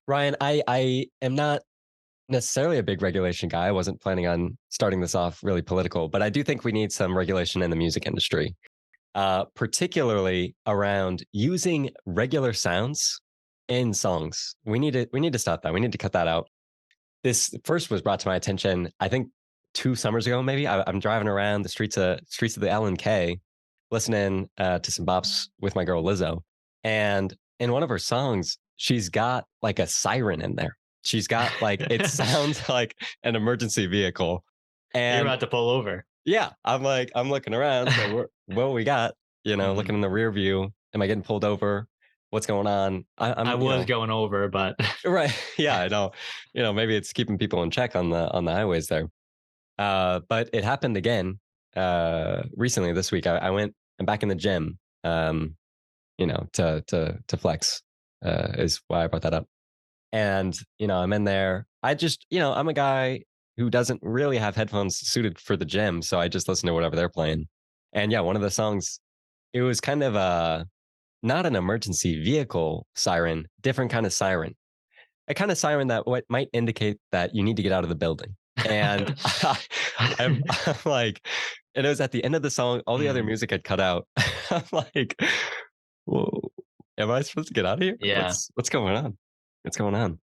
Ryan, I am not necessarily a big regulation guy. I wasn't planning on starting this off really political, but I do think we need some regulation in the music industry, particularly around using regular sounds in songs. We need to stop that. We need to cut that out. This first was brought to my attention, I think 2 summers ago, maybe. I'm driving around the streets of the LNK, listening to some bops with my girl Lizzo, and in one of her songs, she's got like a siren in there. She's got like it sounds like an emergency vehicle, You're and about to pull over. yeah, I'm looking around. So what we got? Mhm. Looking in the rear view. Am I getting pulled over? What's going on? I I'm was going over, but right. Yeah, I know. Maybe it's keeping people in check on the highways there. But it happened again recently this week. I'm back in the gym. To flex is why I brought that up. And I'm in there. I'm a guy who doesn't really have headphones suited for the gym, so I just listen to whatever they're playing. And yeah, one of the songs, it was kind of not an emergency vehicle siren, different kind of siren, a kind of siren that what might indicate that you need to get out of the building. And I'm like, and it was at the end of the song, all the other Mm, music had cut out. I'm like, whoa, am I supposed to get out of here? yeah, What's going on? What's going on?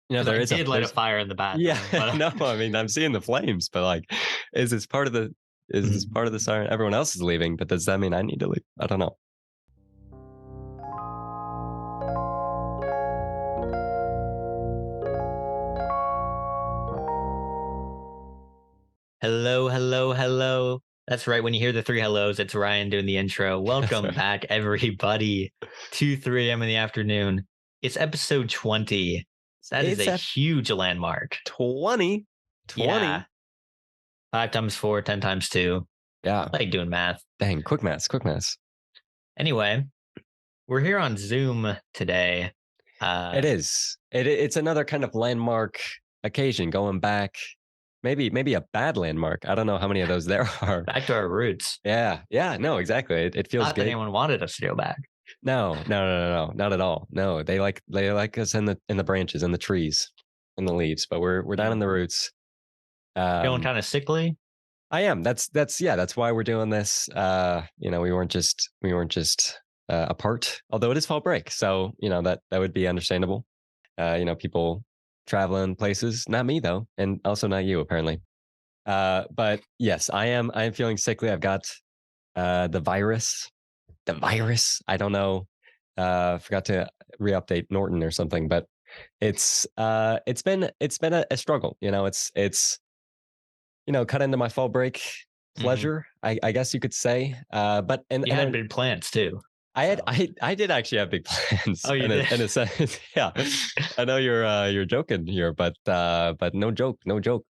because I did light a There's fire in the yeah, bathroom, but no, I mean I'm seeing the flames, but like, is this part of the is this Mhm. part of the siren? Everyone else is leaving, but does that mean I need to leave? I don't know. Hello, hello, hello. That's right. When you hear the three hellos, it's Ryan doing the intro. That's Welcome right. back, everybody, to 3 a.m. in the afternoon. It's episode 20. That is a It's at huge landmark. 20, 20. Yeah. 5 times 4, 10 times 2. Yeah. I like doing math. Dang, quick maths, quick maths. Anyway, we're here on Zoom today. It Uh, is. It's another kind of landmark occasion going back. Maybe a bad landmark. I don't know how many of those there are. back to our roots. Yeah, yeah, no, exactly. It feels Not that good. anyone wanted us to go back. No, not at all. No, they like us in the branches, in the trees, in the leaves, but we're down in the Mhm. roots. Feeling Um, kind of sickly. I am. That's yeah. That's why we're doing this. We weren't just apart. Although it is fall break, so that would be understandable. People traveling places. Not me though, and also not you apparently. But yes, I am feeling sickly. I've got the virus. The virus. I don't know. Forgot to re-update Norton or something, but it's been a struggle. It's cut into my fall break Hmm. pleasure, I guess you could say. But You and had then big plans too. I had So, I did actually have big plans oh, you did. in a sense. Yeah, I know you're joking here, but no joke, no joke.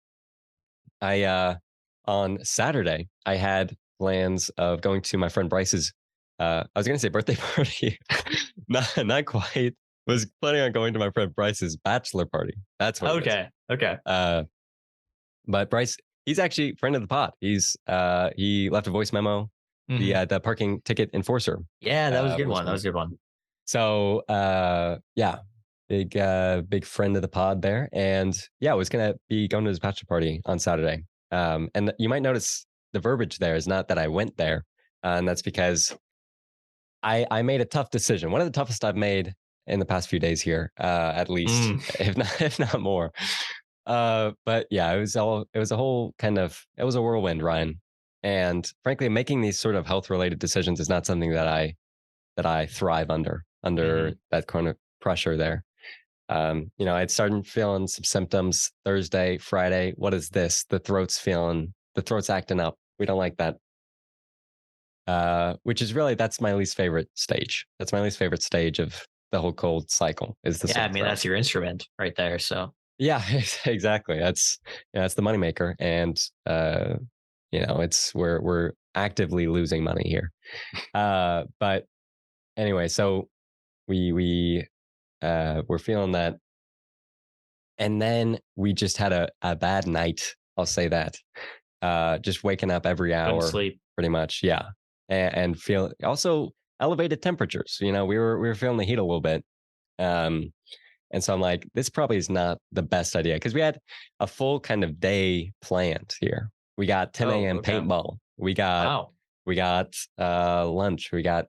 I On Saturday I had plans of going to my friend Bryce's. I was gonna say birthday party, not quite. Was planning on going to my friend Bryce's bachelor party. That's what it is. Okay. Okay. Uh, but Bryce, he's actually a friend of the pod. He left a voice memo, Hmm. the parking ticket enforcer Yeah, that was a good voice one. That memo. was a good one. So yeah, big friend of the pod there, and yeah, I was gonna be going to his bachelor party on Saturday. And you might notice the verbiage there is not that I went there, and that's because I made a tough decision, one of the toughest I've made in the past few days here, at least, Mm. if not more. But yeah, it was a whole kind of it was a whirlwind, Ryan. And frankly, making these sort of health related decisions is not something that I thrive under Hmm. that kind of pressure there. I'd started feeling some symptoms Thursday, Friday. What is this? The throat's acting up. We don't like that. Which is really that's my least favorite stage. That's my least favorite stage of the whole cold cycle is the Yeah, I sore mean throat. that's your instrument right there. So Yeah, exactly. That's the moneymaker, and it's we're actively losing money here. But anyway, so we're feeling that, and then we just had a bad night. I'll say that. Just waking up every couldn't hour, sleep. pretty much. Yeah, and feel also elevated temperatures. We were feeling the heat a little bit. Um, And so I'm like, this probably is not the best idea because we had a full kind of day planned here. We got 10 Oh, a.m. okay. paintball. Wow. We got lunch. We got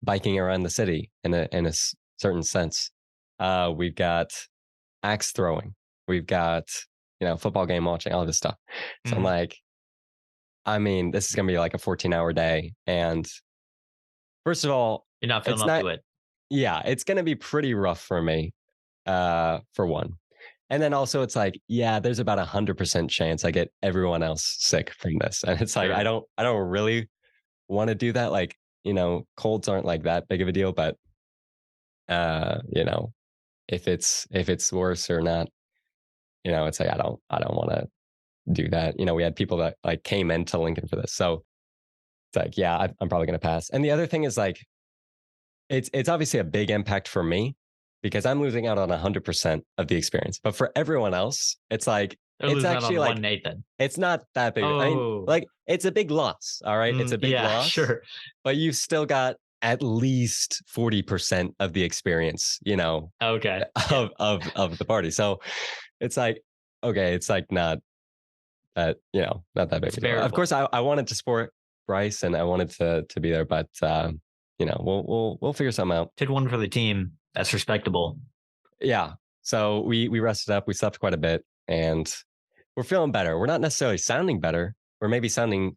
biking around the city in a certain sense. We've got axe throwing. We've got football game watching, all this stuff. So I'm Mhm. like, I mean, this is gonna be like a 14-hour day. And first of all, You're not feeling it's up not. to it. Yeah, it's gonna be pretty rough for me. For one. And then also it's like, yeah, there's about 100% chance I get everyone else sick from this. And it's like Sure. I don't really want to do that. Like, colds aren't like that big of a deal, but uh, you know, if it's worse or not, it's like I don't want to do that. We had people that like came into Lincoln for this. So it's like, yeah, I'm probably gonna pass. And the other thing is like it's obviously a big impact for me because I'm losing out on 100% of the experience. But for everyone else, it's like They're it's losing out actually on like one Nathan. it's not that big. I mean, Oh, like it's a big loss. All right, it's a big yeah, loss, sure. but you've still got at least 40% of the experience. Okay. Yeah, Of the party. So it's like okay, it's like not that big it's a deal. Of course, bearable. I wanted to support Bryce and I wanted to be there, but we'll figure something out. Did one for the team. That's respectable. Yeah. So we rested up, we slept quite a bit, and we're feeling better. We're not necessarily sounding better. We're maybe sounding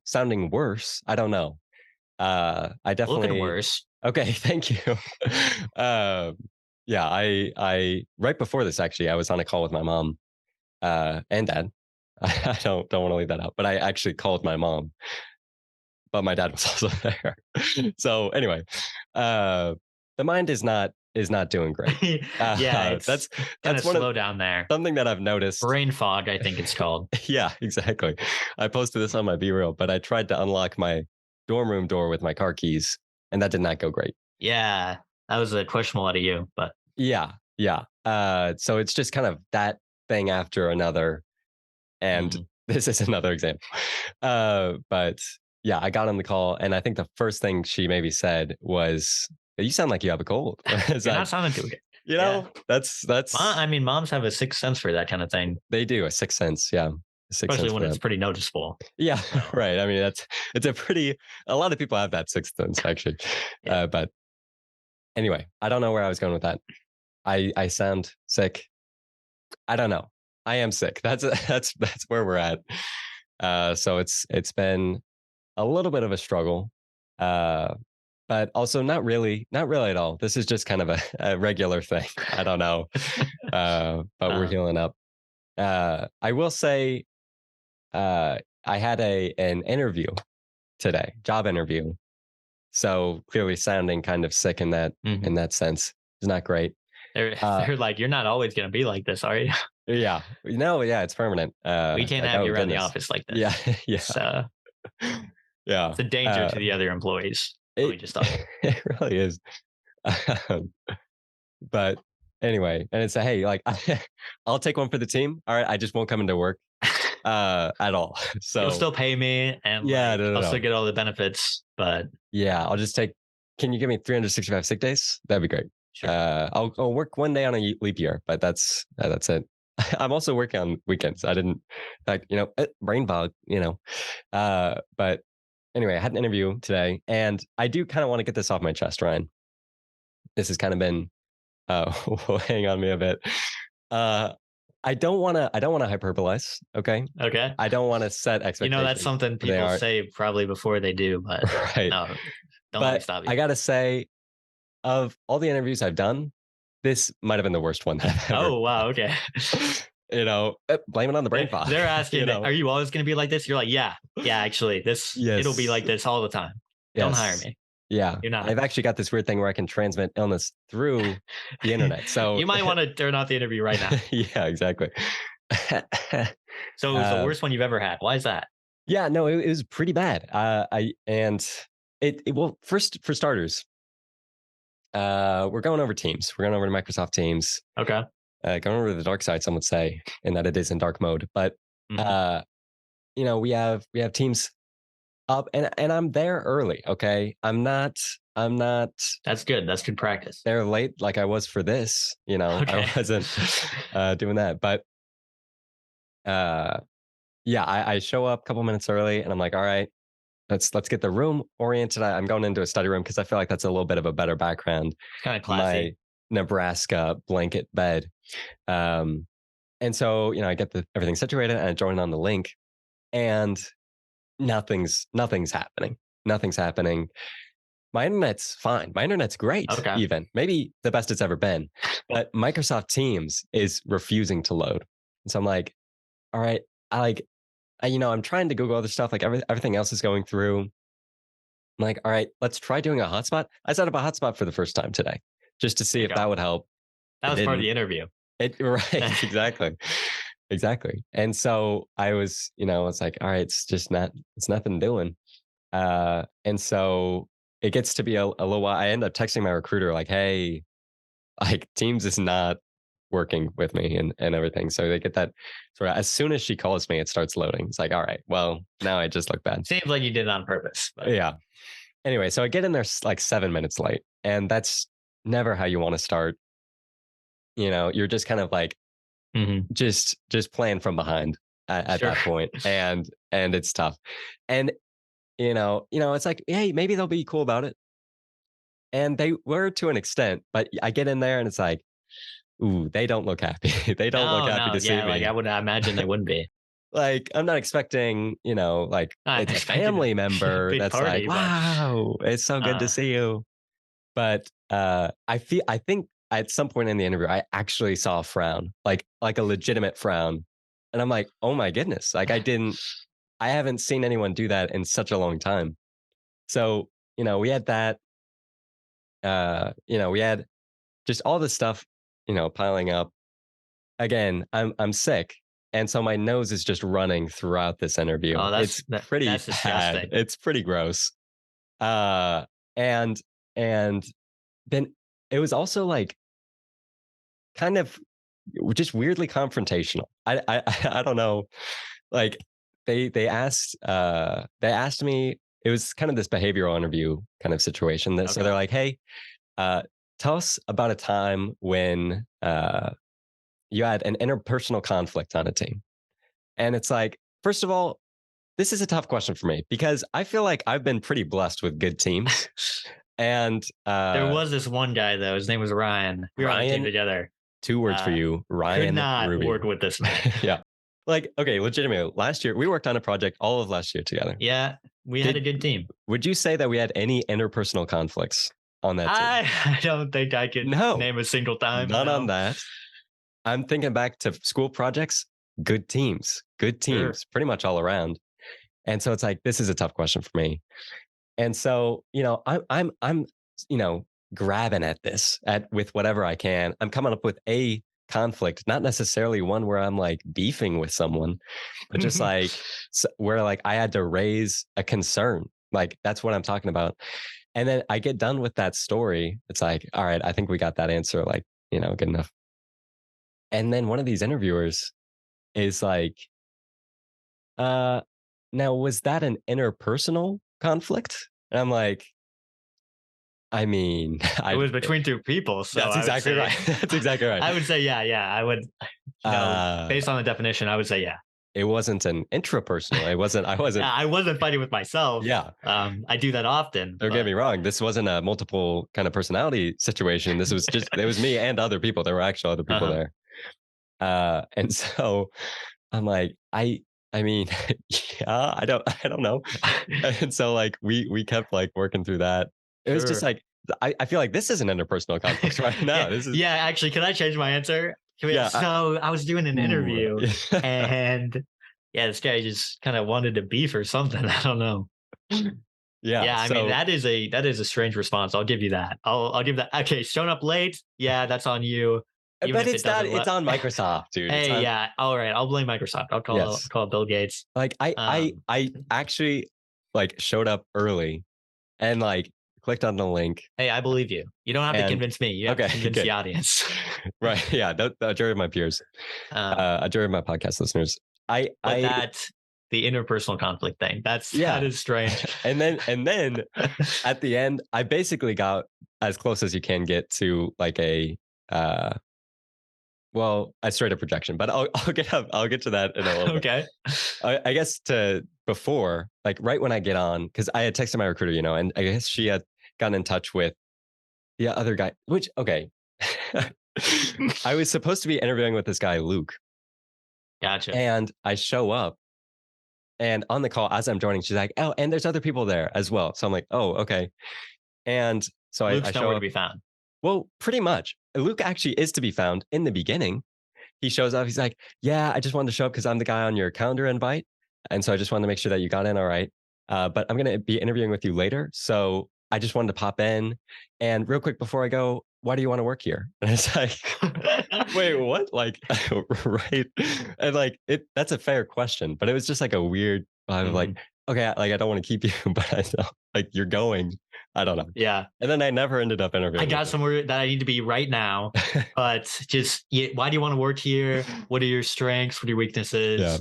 worse. I don't know. I Looking definitely worse. okay. Thank you. um, yeah, I right before this actually, I was on a call with my mom and dad. I don't want to leave that out, but I actually called my mom, but my dad was also there. So anyway, uh, the mind is not doing great. Yeah, That's it's kind of one of slow down there. something that I've noticed. Brain fog, I think it's called. Yeah, exactly. I posted this on my B reel, but I tried to unlock my dorm room door with my car keys, and that did not go great. Yeah, that was a questionable out of you, but Yeah, yeah. So it's just kind of that thing after another, and mm, this is another example. But yeah, I got on the call, and I think the first thing she maybe said was, "You sound like you have a cold." It's you're not like, sounding too good. Yeah. that's I mean, moms have a sixth sense for that kind of thing, they do a sixth sense. Yeah, a sixth especially sense when for it's that. pretty noticeable. Yeah, So, right. I mean, it's a lot of people have that sixth sense actually. yeah. But anyway, I don't know where I was going with that. I sound sick. I don't know. I am sick. That's where we're at. So it's been a little bit of a struggle, uh, but also not really at all. This is just kind of a regular thing. I don't know, but we're Uh, healing up. I will say, I had an interview today, job interview. So clearly sounding kind of sick in mhm. that sense is not great. They're Uh, they're like, "You're not always gonna be like this, are you? yeah, no, yeah, it's permanent. We can't Like have oh you around the goodness, office like yeah, this. yeah, It's, yeah. it's a danger Uh, to the other employees. Let it me just tell you." it really is. Um, but anyway, and it's a hey, like I'll take one for the team. All right, I just won't come into work at all. You'll So still pay me and, yeah, like, no, no, I'll still no. get all the benefits, but Yeah, I'll just take. Can you give me 365 sick days? That'd be great. sure. I'll work one day on a leap year, but that's it. I'm also working on weekends. I didn't like brain fog. But anyway, I had an interview today, and I do kind of want to get this off my chest, Ryan. This has kind of been uh, weighing on me a bit. Uh, I don't want to hyperbolize. Okay, Okay. I don't want to set That's expectations something where they people aren't say probably before they do, but right. no, don't let me But stop I you. gotta say, of all the interviews I've done, this might have been the worst one that I've ever. Oh, wow, okay. Blame it on the brain fog. They're you asking, know, "Are you always gonna be like this?" You're like, "Yeah, yeah, actually, it'll be yes, like this all the time. Don't hire yes, me. yeah. You're not." I've actually got this weird thing where I can transmit illness through the internet. So You might wanna turn off the interview right now. yeah, exactly. So it was the uh, worst one you've ever had. Why is that? yeah, no, it was pretty bad. I and well, first for starters, we're going over Teams. We're going over to Microsoft Teams. Okay. Going over to the dark side, some would say, in that it is in dark mode. But Mhm. uh, we have Teams up, and I'm there early. Okay, I'm not That's good. That's good practice. there late like I was for this. I Okay. wasn't doing that, but uh, yeah, I show up a couple minutes early, and I'm like, all right, let's get the room oriented. I'm going into a study room because I feel like that's a little bit of a better background. It's kind of My classy. Nebraska blanket bed. Um, and so, I get everything situated and I join on the link, and nothing's happening. Nothing's happening. My internet's fine. My internet's great, Okay. even maybe the best it's ever been. But Microsoft Teams is refusing to load. And so I'm like, all right, I like, I'm trying to Google other stuff. Like everything else is going through. I'm like, all right, let's try doing a hotspot. I set up a hotspot for the first time today just to There see you if that go. would help. That It was part of didn't. the interview. It right, exactly. Exactly. And so I was, it's like, all right, it's nothing doing. And so it gets to be a little while. I end up texting my recruiter like, hey, like Teams is not working with me and everything. So they get that sort of as soon as she calls me, it starts loading. It's like, all right, well, now I just look bad. Seems like you did it on purpose, but Yeah. Anyway, so I get in there like 7 minutes late. And that's never how you want to start. You're just kind of like mhm. just playing from behind at Sure. that point. And it's tough. And it's like, hey, maybe they'll be cool about it. And they were to an extent, but I get in there and it's like, ooh, they don't look happy. They don't look No, happy no, to see yeah, like me. I would imagine they wouldn't be. Like, I'm not expecting, like I'm it's a expecting family a member big that's like, party, but wow, it's so good to uh, see you. But I think at some point in the interview, I actually saw a frown, like a legitimate frown. And I'm like, oh my goodness. Like I haven't seen anyone do that in such a long time. So, we had that, we had just all this stuff, piling up. Again, I'm sick. And so my nose is just running throughout this interview. oh, It's pretty that's bad. disgusting. It's pretty gross. Uh and and then it was also like kind of just weirdly confrontational. I don't know. Like they asked me, it was kind of this behavioral interview kind of situation. So they're Okay. like, hey, uh, tell us about a time when you had an interpersonal conflict on a team. And it's like, first of all, this is a tough question for me because I feel like I've been pretty blessed with good teams. And There was this one guy though. His name was Ryan. We were on a team Ryan, together. 2 words for Uh, you, could Ryan not Ruby. work with this man. Yeah. Like, okay, legitimately, last year we worked on a project all of last year together. Yeah, we had a Did good team. Would you say that we had any interpersonal conflicts on that team? I don't think I could No, name a single time. none on No. that. I'm thinking back to school projects, good Sure. teams, pretty much all around. And so it's like, this is a tough question for me. And so, I'm, grabbing at this with whatever I can. I'm coming up with a conflict, not necessarily one where I'm like beefing with someone, but just like where like I had to raise a concern. Like that's what I'm talking about. And then I get done with that story. It's like, all right, I think we got that answer. Like, good enough. And then one of these interviewers is like, uh, now was that an interpersonal conflict? And I'm like, I mean, It I was between two people, so that's I would exactly say right. That's exactly right. I would say yeah, yeah. I would, Uh, based on the definition, I would say yeah. it wasn't an intrapersonal. It wasn't. I wasn't. Yeah, I wasn't fighting with myself. Yeah. I do that often, Don't get but me wrong. This wasn't a multiple kind of personality situation. This was just it was me and other people. There were actual other people uh-huh. there. And so I'm like, I mean, yeah, I don't know. And so like we kept like working through that. It was just Sure. like I feel like this is an interpersonal conflict right now. Yeah, This is yeah. Actually, can I change my answer? yeah. So I was doing an Ooh. interview, and yeah, this guy just kind of wanted to beef or something. I don't know. Yeah. Yeah, I mean So that is a strange response. I'll give you that. I'll give that. Okay, showing up late. Yeah, that's on you. Even but if it it's not doesn't it's let. on Microsoft, dude. It's Hey, on yeah, all right. I'll blame Microsoft. yes. Call Bill Gates. Like I Um, I actually like showed up early and like clicked on the link hey, I believe you. You don't have to and convince me. You have to okay, convince the good. audience. Right. Yeah. The majority of my peers, um, majority of my podcast listeners. I but I that. the interpersonal conflict thing. That Yeah. is strange. And then at the end, I basically got as close as you can get to like uh a straight up projection, but I'll get to that in a little bit. Okay. I guess to before, like right when I get on, because I had texted my recruiter, and I guess she had gotten in touch with the other guy, which okay. I was supposed to be interviewing with this guy, Luke, Gotcha. and I show up and on the call as I'm joining, she's like, "Oh, and there's other people there as well." So I'm like, "Oh, okay." And so I Luke's show nowhere to up. be found. Well, pretty much. Luke actually is to be found in the beginning. He shows up. He's like, "Yeah, I just wanted to show up because I'm the guy on your calendar invite, and so I just wanted to make sure that you got in all right. But I'm going to be interviewing with you later, so I just wanted to pop in. And real quick before I go, why do you want to work here?" And it's like, "Wait, what?" Like, right? And like, that's a fair question, but it was just like a weird vibe of like, Mhm. okay, like I don't want to keep you, but I know, like you're going. I don't know. Yeah. And then I never ended up I interviewing with got somewhere that I need to be right now, him. but just why do you want to work here? What are your strengths? What are your Yeah. weaknesses?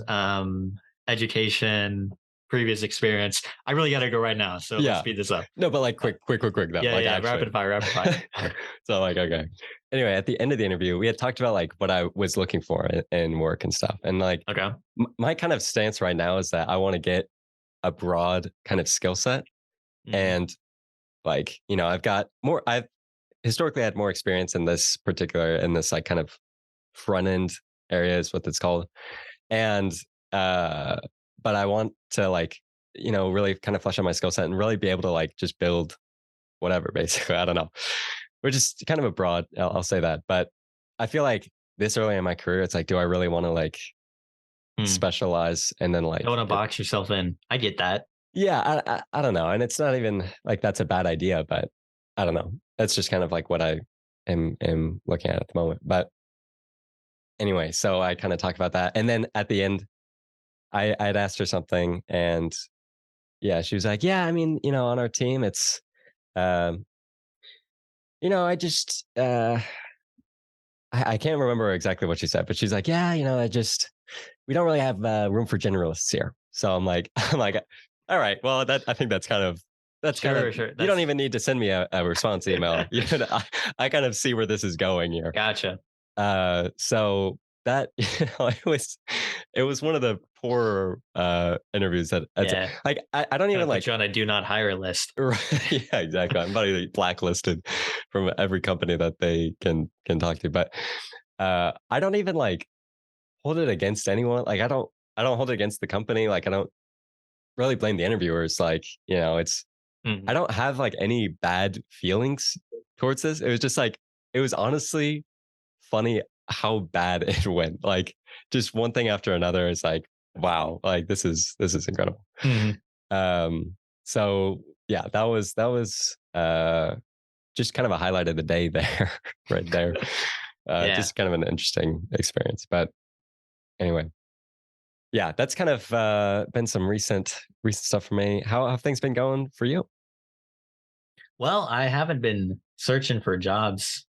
Education, previous experience. I really got to go right now. So let's Yeah. speed this up. No, but like Uh, quick though. yeah, Like yeah. actually. Rapid fire, rapid fire. So like okay. Anyway, at the end of the interview, we had talked about like what I was looking for in work and stuff. And like Okay. my kind of stance right now is that I want to get a broad kind of skill set. Mhm. And like, I've historically had more experience in this like kind of front end area is what it's called. And uh but I want to like, really kind of flesh out my skill set and really be able to like just build whatever, basically. I don't know. Which is kind of a broad, I'll say that. But I feel like this early in my career, it's like, do I really want to like Hmm. specialize and then Don't like, want to box yourself in. I get that. yeah, I don't know. And it's not even like that's a bad idea, but I don't know. That's just kind of like what I am looking at the moment. But anyway, so I kind of talk about that. And then at the end, I had asked her something and yeah, she was like, yeah, I mean, on our team, it's, um, I just, I can't remember exactly what she said, but she's like, yeah, we don't really have room for generalists here. So I'm like, I'm like, all right, well, I think Sure, sure. you don't That's even need to send me a response email. I kind of see where this is going here. gotcha. So that, it was one of the poorer interviews Yeah. like, I don't Gonna even put like, you on a do not hire list. right, yeah, exactly. I'm about to be blacklisted from every company that they can talk to. But I don't even like hold it against anyone. Like I don't hold it against the company. Like I don't really blame the interviewers. Like, it's I Mhm. don't have like any bad feelings towards this. It was just like it was honestly funny how bad it went. Like just one thing after another. It's like, wow, like this is incredible. Mhm. Um, so yeah, that was just kind of a highlight of the day there, right there. Yeah. Just kind of an interesting experience. But anyway, yeah, that's kind of been some recent stuff for me. How have things been going for you? Well, I haven't been searching for jobs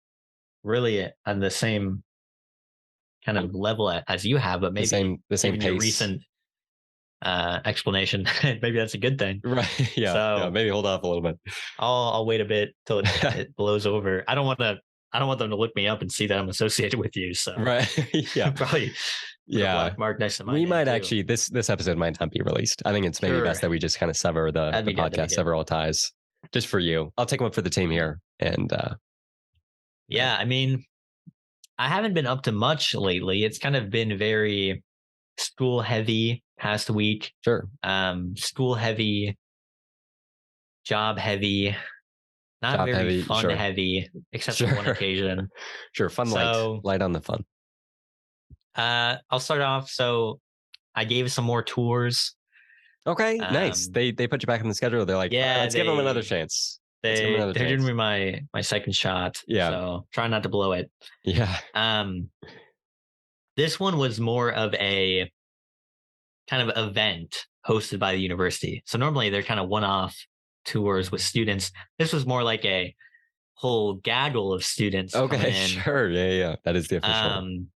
really on the same kind of level as you have, but maybe The same given your pace. recent explanation, maybe that's a good thing. Right. Yeah. Yeah. So Maybe hold off a little bit. I'll wait a bit till it blows over. I don't want them to look me up and see that I'm associated with you. So Right. Yeah. probably put a Yeah. black mark next to my We name might too. actually this episode might not be released. I think it's maybe best Sure. that we just kind of sever That'd the be good. That'd be podcast, good. sever all ties. Just for you. I'll take one for the team Mhm. here. And Yeah, I mean, I haven't been up to much lately. It's kind of been very school heavy past week. sure. School heavy, job heavy, not Job very heavy. fun Sure. heavy, except for one Sure. occasion. Sure. Fun light. So Light on the fun. I'll start off. So I gave some more tours. Okay, nice. Um, They put you back in the schedule. They're like, all right, yeah, let's give them another chance. Let's give them another they're giving chance. me my second shot. Yeah. So try not to blow it. Yeah. Um, this one was more of a kind of event hosted by the university. So normally they're kind of one-off tours with students. This was more like a whole gaggle of students coming Okay, in. sure. Yeah, yeah. That is the official. Um,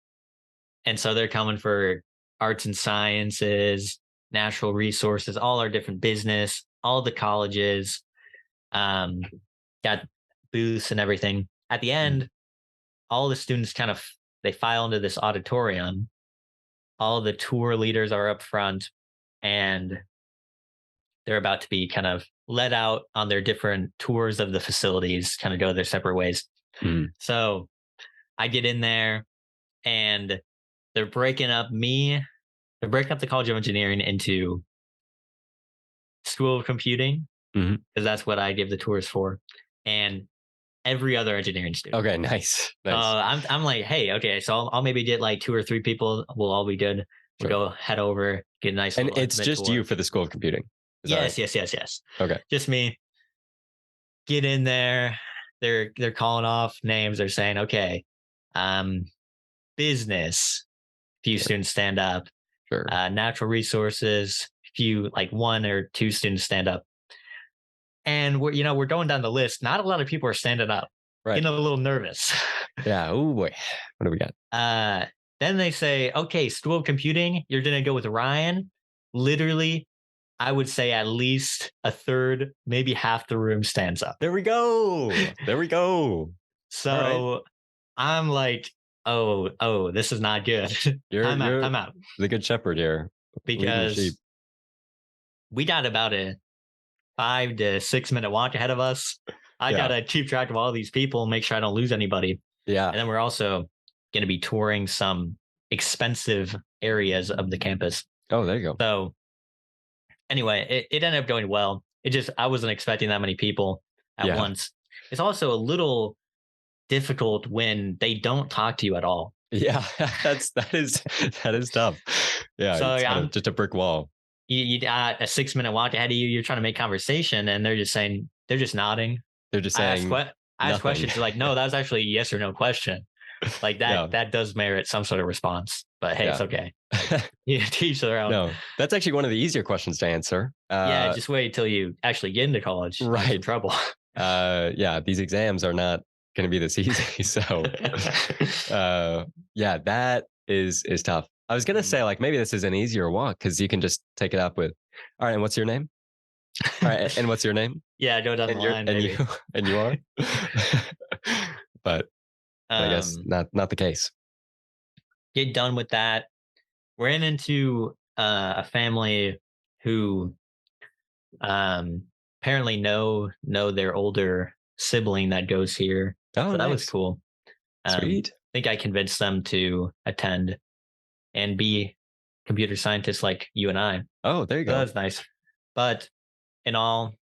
and so they're coming for arts and sciences, natural resources, all our different business, all the colleges, um, got booths and everything. At the Mm. end, all the students kind of they file into this auditorium. All the tour leaders are up front, and they're about to be kind of let out on their different tours of the facilities, kind of go their separate ways. Mm. So I get in there, and they're breaking up me. They're breaking up the College of Engineering into School of Computing, Mhm. because that's what I give the tours for, and every other engineering student. Okay, nice, So nice. I'm like, hey, okay, so I'll maybe get like 2 or 3 people. We'll all be good. We'll Sure. go head over, get a nice And little it's intimate just you tour. for the School of Computing. Is that right? Yes, yes, yes, yes. Okay. Just me. Get in there. They're calling off names. They're saying, okay, um, business. Few Sure. students stand up. Sure. Natural resources. Few like 1 or 2 students stand up. And we're going down the list. Not a lot of people are standing up. Right. Getting a little nervous. Yeah. Oh boy. What do we got? uh, then they say, okay, School of Computing, you're gonna go with Ryan. Literally, I would say at least a third, maybe half the room stands up. There we go. There we go. All right. So I'm like, oh, this is not good. You're Time out, you're time out. the good shepherd here, leading the sheep. Because we got about a 5 to 6 minute walk ahead of us. I Yeah. gotta keep track of all these people, make sure I don't lose anybody. Yeah. And then we're also going to be touring some expensive areas of the campus. Oh, there you go. So anyway, it ended up going well. I wasn't expecting that many people at Yeah. once. It's also a little difficult when they don't talk to you at all. Yeah. That is tough. Yeah. So It's kind of I'm just a brick wall. you got a 6 minute walk ahead of you. You're trying to make conversation, and they're just nodding. They're just I ask saying what I ask nothing. questions. They're like, no, that was actually a yes or no question. Like Yeah. that does merit some sort of response. But hey, it's Yeah. okay. You teach their own. No, that's actually one of the easier questions to answer. Yeah, just wait till you actually get into college. You get in Right. trouble. Yeah, these exams are not going to be this easy. So, yeah, that is tough. I was gonna say like maybe this is an easier walk because you can just take it up with, all right, and what's your name? All right, and what's your name? Yeah, go down the And you're line, and you maybe. and you are, but I guess um, not the case. get done with that. Ran into a family who um apparently know their older sibling that goes here. Oh, So that was nice, cool. sweet. I think I convinced them to attend and be computer scientists like you and I. Oh, there you So go. that's nice. But in all,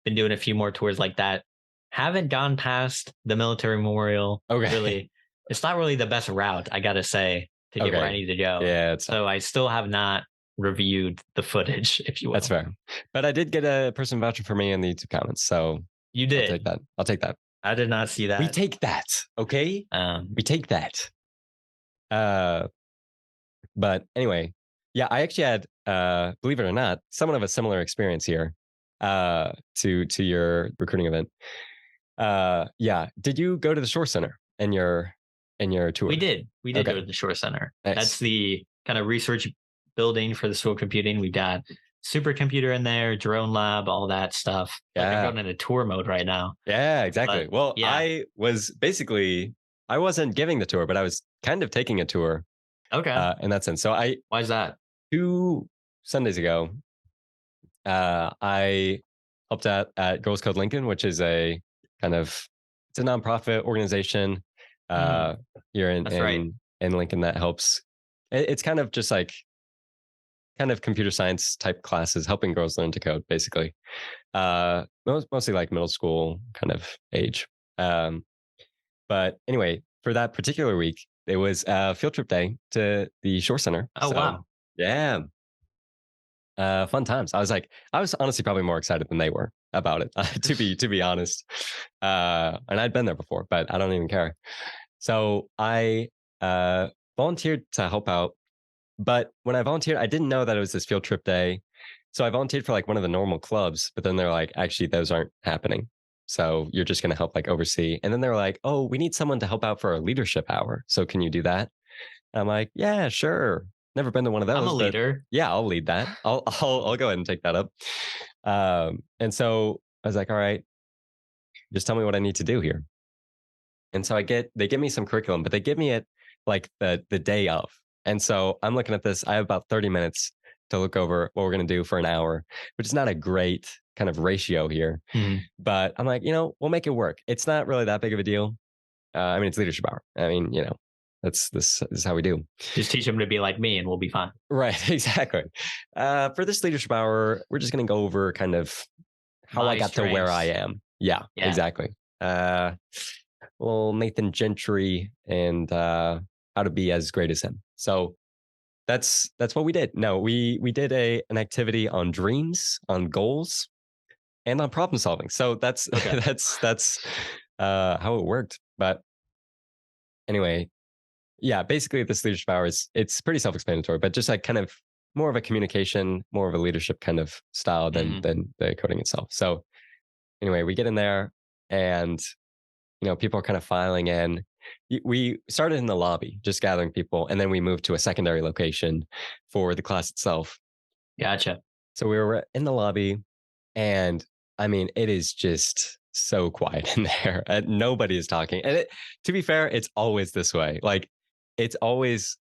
been doing a few more tours like that. Haven't gone past the military memorial. Okay, Really, it's not really the best route, I gotta say, to get where I okay, need to go. yeah, it's So I still have not reviewed the footage, if you that's will. fair. But I did get a person vouching for me in the YouTube comments, so You I'll take did. that. I'll take that. I did not see We that. take that, okay? We take that. Uh, but anyway, yeah, I actually had, believe it or not, somewhat of a similar experience here, to your recruiting event. Yeah, did you go to the Shore Center in your We tour? did. We did go Okay, to the Shore Center. That's nice. the kind of research building for the school of computing. We've got supercomputer in there, drone lab, all that stuff. Like I'm Yeah, going into tour mode right now. yeah, exactly. But Well, yeah. I wasn't giving the tour, but I was kind of taking a tour, Okay. in that sense. So I Why is that? 2 Sundays ago, I helped out at Girls Code Lincoln, which is a kind of it's a nonprofit organization uh, Mm, here that's right. in Lincoln that helps. It's kind of just like kind of computer science type classes, helping girls learn to code, basically. Mostly like middle school kind of age. Um, but anyway, for that particular week, it was a field trip day to the Shore Center. Oh So wow. yeah, fun times. I was honestly probably more excited than they were about it, to be honest. And I'd been there before, but I don't even care. So I volunteered to help out. But when I volunteered, I didn't know that it was this field trip day. So I volunteered for like one of the normal clubs, but then they're like, actually, those aren't happening. So you're just going to help like oversee. And then they're like, oh, we need someone to help out for our leadership hour. So can you do that? And I'm like, yeah, sure. Never been to one of I'm a those, but leader. yeah, I'll lead that. I'll go ahead and take that up. And so I was like, all right, just tell me what I need to do here. And so they give me some curriculum, but they give me it like the day of. And so I'm looking at this. I have about 30 minutes to look over what we're going to do for an hour, which is not a great kind of ratio here. Mhm. But I'm like, we'll make it work. It's not really that big of a deal. I mean, it's leadership hour. I mean, this is how we do. Just teach them to be like me, and we'll be fine. Right, exactly. For this leadership hour, we're just going to go over kind of how I My got to where I strengths. am. Yeah, Yeah. exactly. Well, Nathan Gentry and how to be as great as him. So that's what we did. No, we did an activity on dreams, on goals, and on problem solving. So that's Okay. that's how it worked. But anyway, yeah, basically this leadership hour it's pretty self-explanatory, but just like kind of more of a communication, more of a leadership kind of style than Mhm. than the coding itself. So anyway, we get in there and people are kind of filing in. We started in the lobby, just gathering people, and then we moved to a secondary location for the class itself. Gotcha. So we were in the lobby, and I mean, it is just so quiet in there. Nobody is talking. And to be fair, it's always this way. Like, it's always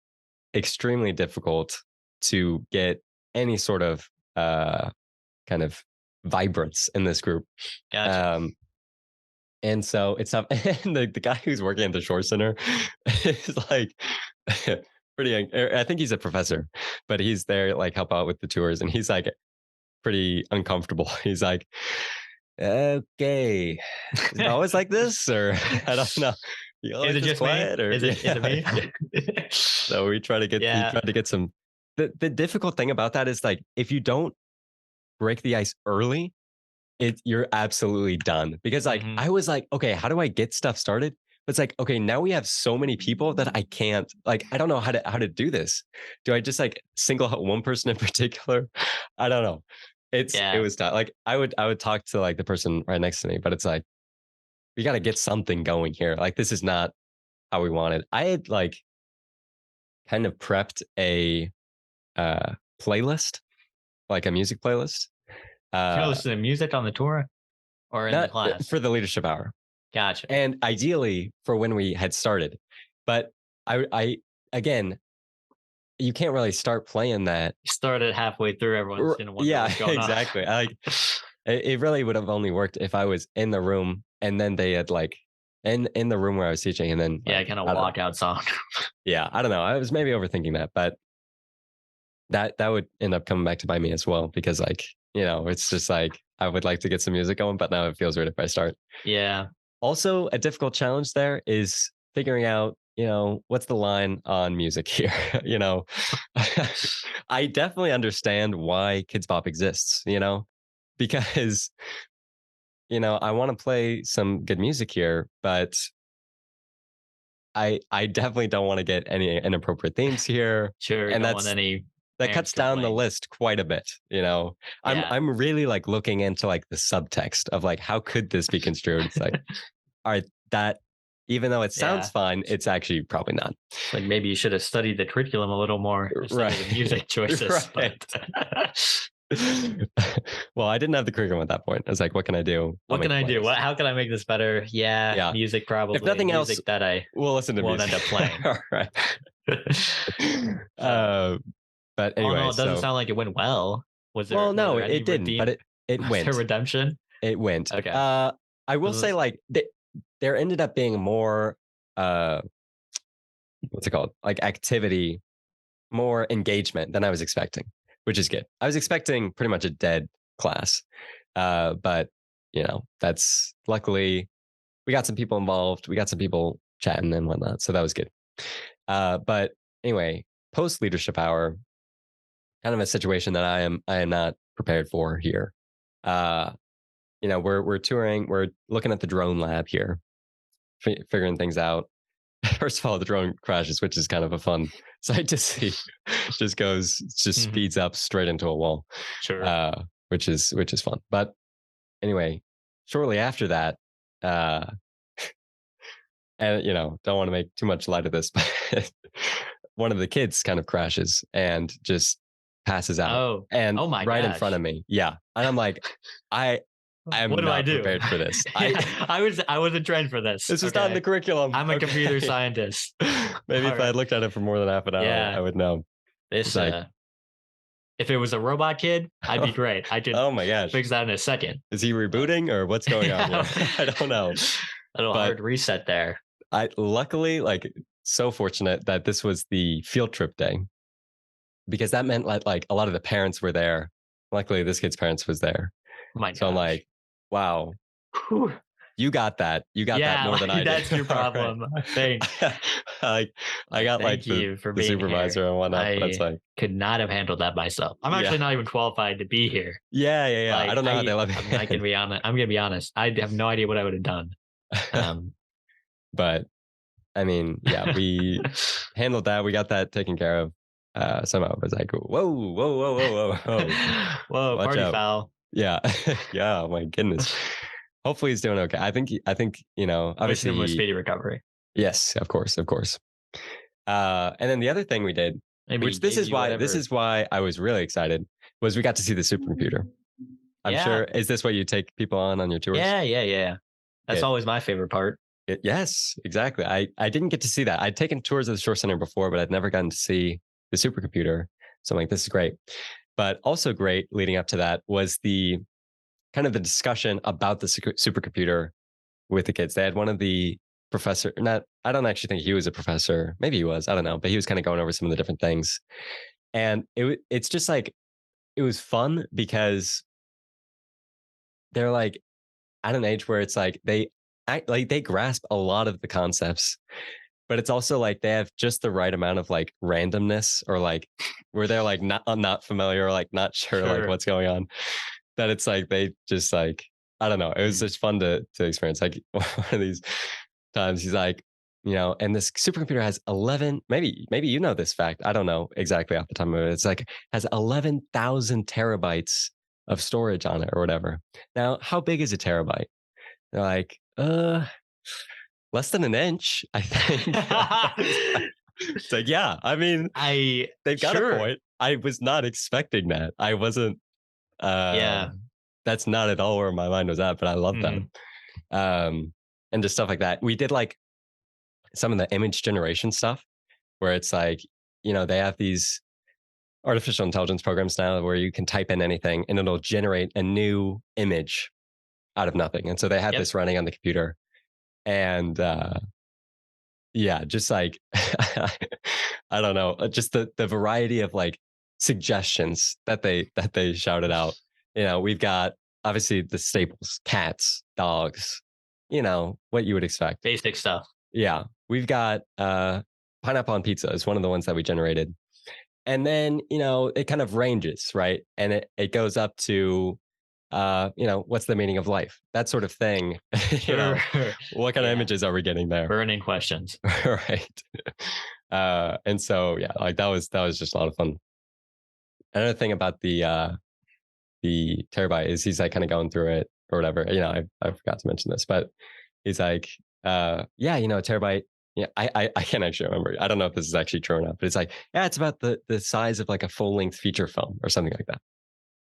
extremely difficult to get any sort of kind of vibrance in this group. Gotcha. Um, And so it's not, and the guy who's working at the Shore Center is like pretty, I think he's a professor, but he's there like help out with the tours. And he's like pretty uncomfortable. He's like, okay, is it always like this? Or I don't know. You Is always it this just me? quiet? Or Is it yeah, me? yeah. So he Yeah. tried to get some, the difficult thing about that is like, if you don't break the ice early, you're absolutely done because like Mhm. I was like, okay, how do I get stuff started? But it's like, okay, now we have so many people that I can't like I don't know how to do this. Do I just like single out one person in particular? I don't know. It Yeah. was tough. Like I would talk to like the person right next to me, but it's like we got to get something going here. Like this is not how we wanted. I had like kind of prepped a playlist, like a music playlist. You're Uh listening to music on the tour or in the not class? for the leadership hour. Gotcha. And ideally for when we had started. But I again, you can't really start playing that. You started halfway through, everyone's gonna wonder Yeah, what's going on. exactly. It really would have only worked if I was in the room and then they had like in the room where I was teaching and then Yeah, like kinda I don't know. walkout song. Yeah, I don't know. I was maybe overthinking that, but that would end up coming back to bite me as well because like, it's just like I would like to get some music going, but now it feels weird if I start. Yeah. Also, a difficult challenge there is figuring out, what's the line on music here? I definitely understand why Kids Bop exists, because, I want to play some good music here, but I definitely don't want to get any inappropriate themes here. Sure, you And don't want any that parents cuts down the complaining. list quite a bit. Yeah. I'm really like looking into like the subtext of like how could this be construed? It's like, all right, that even though it sounds Yeah. fine, it's actually probably not. It's like maybe you should have studied the curriculum a little more instead of the Right. music choices, but Right. Well, I didn't have the curriculum at that point. I was like, what can I do? I'll what make can a I do? playlist. How can I make this better? Yeah, Yeah. music If probably. nothing else, Music that I we'll listen to won't end music. up playing. All right. uh, uh, but oh no, anyway, it doesn't so sound like it went well. well, Were no, there it, any it didn't, but redeem? it Was there went. redemption? It went. Okay. I will This say is- like there ended up being more uh what's it called? Like activity, more engagement than I was expecting, which is good. I was expecting pretty much a dead class. But that's luckily we got some people involved. We got some people chatting and whatnot. So that was good. But anyway, post leadership hour, kind of a situation that I am not prepared for here. Uh, we're touring, we're looking at the drone lab here, figuring things out. First of all, the drone crashes, which is kind of a fun sight to see. Just Mhm. speeds up straight into a wall, Sure. uh, which is fun. But anyway, shortly after that, uh, and don't want to make too much light of this, but one of the kids kind of crashes and just passes out, Oh, and oh my right in front gosh. of me. Yeah, and I'm like, I What am do I not do? prepared for this. Yeah, I wasn't trained for this. This was not in Okay. the curriculum. I'm a computer Okay. scientist. Maybe All if I right. had looked at it for more than half an hour, I Yeah. would know. It's This like, if it was a robot kid, I'd be great. I could oh my gosh, fix that in a second. is he But rebooting or what's going on here? yeah. I don't know. A little But hard reset there. I luckily, like, so fortunate that this was the field trip day, because that meant like a lot of the parents were there. Luckily, this kid's parents was there. Oh my So I'm gosh. like, wow, Whew. you got that. You got that Yeah, more than like I did. that's your All right. problem. Thanks. like I got like Thank you for the being here. supervisor and whatnot, but it's I like, could not have handled that myself. I'm yeah, actually not even qualified to be here. yeah. I Like don't know how they let me I can in. be honest. I'm gonna be honest. I have no idea what I would have done. Um, But I mean, yeah, we handled that. We got that taken care of. Somehow it was like, whoa, whoa, watch party out. foul. Yeah, yeah. Oh my goodness. Hopefully he's doing okay. I think Wishing him a obviously, speedy recovery. yes, of course. And then the other thing we did, Maybe he which this gave is you why whatever. I was really excited, was we got to see the supercomputer. I'm Yeah, sure. Is this what you take people on your tours? yeah. That's It, always my favorite part. yes, exactly. I didn't get to see that. I'd taken tours of the Shore Center before, but I'd never gotten to see the supercomputer. So I'm like, this is great. But also great leading up to that was the kind of the discussion about the supercomputer with the kids. They had one of the professor, not, I don't actually think he was a professor. Maybe he was, I don't know, but he was kind of going over some of the different things. And it's just like, it was fun because they're like at an age where it's like they grasp a lot of the concepts, but it's also like they have just the right amount of like randomness, or like where they're like not familiar, or like not sure like Sure. what's going on. That it's like they just like, I don't know. It was Mm. just fun to experience. Like one of these times, he's like, and this supercomputer has 11. Maybe you know this fact. I don't know exactly off the top of it. It's like has 11,000 terabytes of storage on it or whatever. Now, how big is a terabyte? They're like, less than an inch, I think. It's like, yeah, I mean, I they've got a sure. point. I was not expecting that. I wasn't, Yeah. that's not at all where my mind was at, but I love that. Mhm. And just stuff like that. We did like some of the image generation stuff where it's like, they have these artificial intelligence programs now where you can type in anything and it'll generate a new image out of nothing. And so they had Yep. this running on the computer. And yeah, just like I don't know, just the variety of like suggestions that they shouted out. We've got obviously the staples: cats, dogs, what you would expect. Basic stuff. Yeah, we've got pineapple on pizza is one of the ones that we generated, and then it kind of ranges, right, and it goes up to what's the meaning of life, that sort of thing. Sure. What kind of Yeah. images are we getting there? Burning questions. Right. And so yeah, like that was just a lot of fun. Another thing about the terabyte is he's like kind of going through it or whatever. I forgot to mention this, but he's like, yeah, a terabyte. Yeah, I can't actually remember. I don't know if this is actually true or not, but it's like, yeah, it's about the size of like a full length feature film or something like that.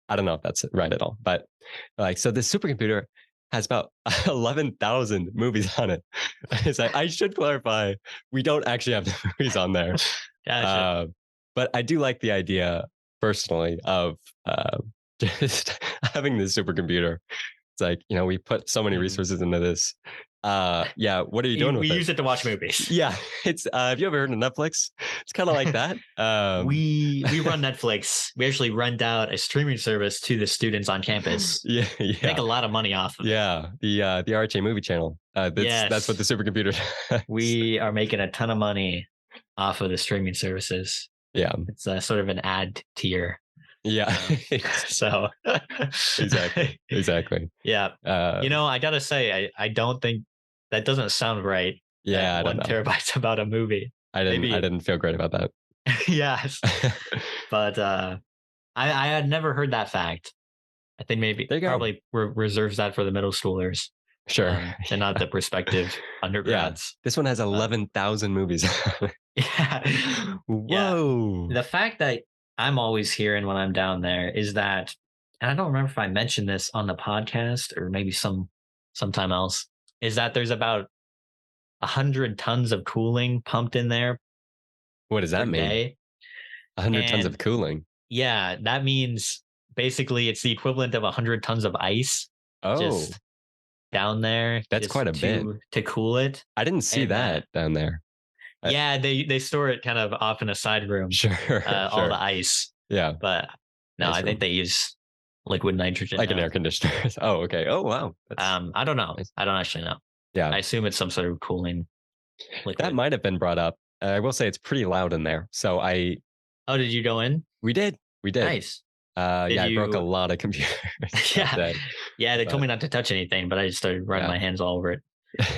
I don't know if that's right at all, but like, so this supercomputer has about 11,000 movies on it. It's like, I should clarify, we don't actually have the movies on there. Gotcha. Uh, but I do like the idea personally of just having this supercomputer. It's like, we put so many Mhm. resources into this. Yeah, what are you doing We with it? use it to watch movies. Yeah, it's have you ever heard of Netflix? It's kind of like that. We run Netflix. We actually rent out a streaming service to the students on campus. Yeah, Make yeah. a lot of money off of it. Yeah, the RHA movie channel. That's what the Yes. supercomputer does. We are making a ton of money off of the streaming services. Yeah, It's a sort of an ad tier. yeah, So exactly. yeah. Uh, I gotta say, I don't think that doesn't sound right. yeah, That I don't one know. terabyte's about a movie. I Maybe didn't feel great about that. yes. But I had never heard that fact. I think maybe There you go. probably reserves that for the middle schoolers. Sure. and not the prospective Yeah. undergrads. This one has But 11,000 movies. yeah, yeah. Whoa. The fact that I'm always hearing when I'm down there is that, and I don't remember if I mentioned this on the podcast or maybe sometime else, is that there's about 100 tons of cooling pumped in there What does per that mean? day. 100 tons of And cooling. yeah, that means basically it's the equivalent of 100 tons of ice Oh, just down there that's quite just a bit. to cool it. I didn't see And that down there. I, yeah, they store it kind of off in a side room, sure, all the sure. ice. Yeah, But no, nice I think room. they use liquid nitrogen Like an air now. conditioner. Oh, okay. Oh, wow. That's I don't know. nice. I don't actually know. Yeah, I assume it's some sort of cooling that liquid. might have been brought up. I will say it's pretty loud in there. So Oh, did you go in? we did, we did. Nice. Did Yeah, I broke a you? lot of computers that Yeah, day, yeah. They told but me not to touch anything, but I just started running yeah, my hands all over it.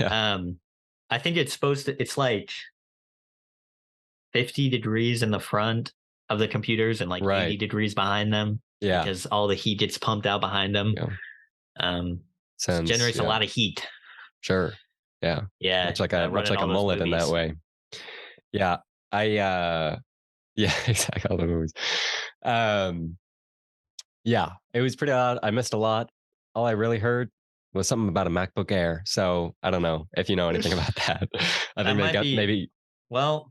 yeah, Um, I think it's supposed to. It's like 50 degrees in the front of the computers and like 80 right. degrees behind them Yeah, because all the heat gets pumped out behind them. yeah. Um, Sounds, generates a yeah, lot of heat. sure. Yeah, Yeah, much running like all a those mullet in that movies. way. Yeah, yeah, exactly. All the movies. Um, yeah, it was pretty loud. I missed a lot. All I really heard was something about a MacBook Air. So I don't know if you know anything about that. I That think they might got be. maybe. Well,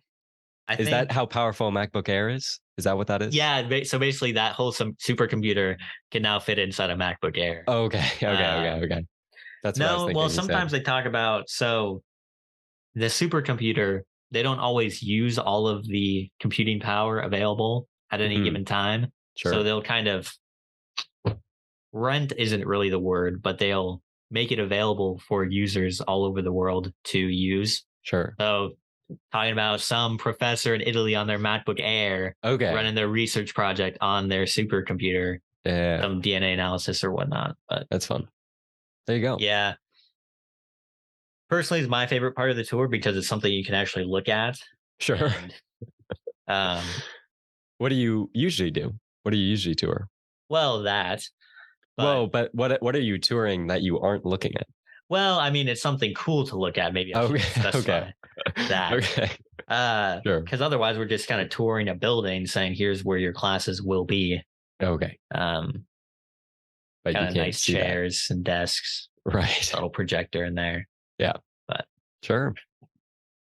I Is that think how powerful a MacBook Air is? Is that what that is? yeah. So basically, that whole some supercomputer can now fit inside a MacBook Air. Okay, Um, okay. That's what I was no, well, thinking. You said. sometimes they talk about the supercomputer. They don't always use all of the computing power available at any Hmm. given time. So Sure, they'll kind of rent isn't really the word, but they'll make it available for users all over the world to use. sure. So talking about some professor in Italy on their MacBook Air Okay. running their research project on their supercomputer, Yeah, some DNA analysis or whatnot. But that's fun. There you go. yeah, personally, is my favorite part of the tour because it's something you can actually look at. Sure. And um, What do you usually do? What do you usually tour? well, that, but Whoa, but what are you touring that you aren't looking at? well, I mean, it's something cool to look at. Maybe I should Okay, okay, specify that. okay. Sure. Because otherwise we're just kind of touring a building saying here's where your classes will be. Okay, Um, but you kind of can't nice see that. chairs and desks, Right. little projector in there. Yeah. But Sure.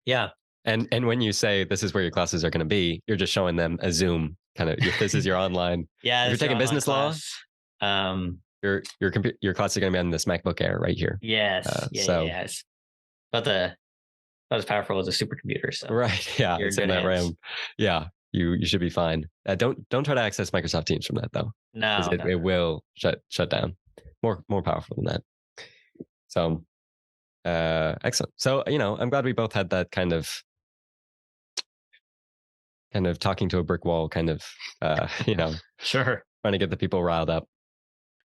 yeah. And when you say this is where your classes are going to be, you're just showing them a Zoom kind of. If this is your online, Yeah, if you're it's your taking online business law, class. Um, your classes are going to be on this MacBook Air right here. yes, So yes. But the not as powerful as a supercomputer, so right, yeah, you're in it's in good that hands. RAM. Yeah, you should be fine. Don't try to access Microsoft Teams from that though, because No, no, it no. will shut down. More powerful than that. So excellent. So I'm glad we both had that kind of talking to a brick wall kind of Sure. trying to get the people riled up.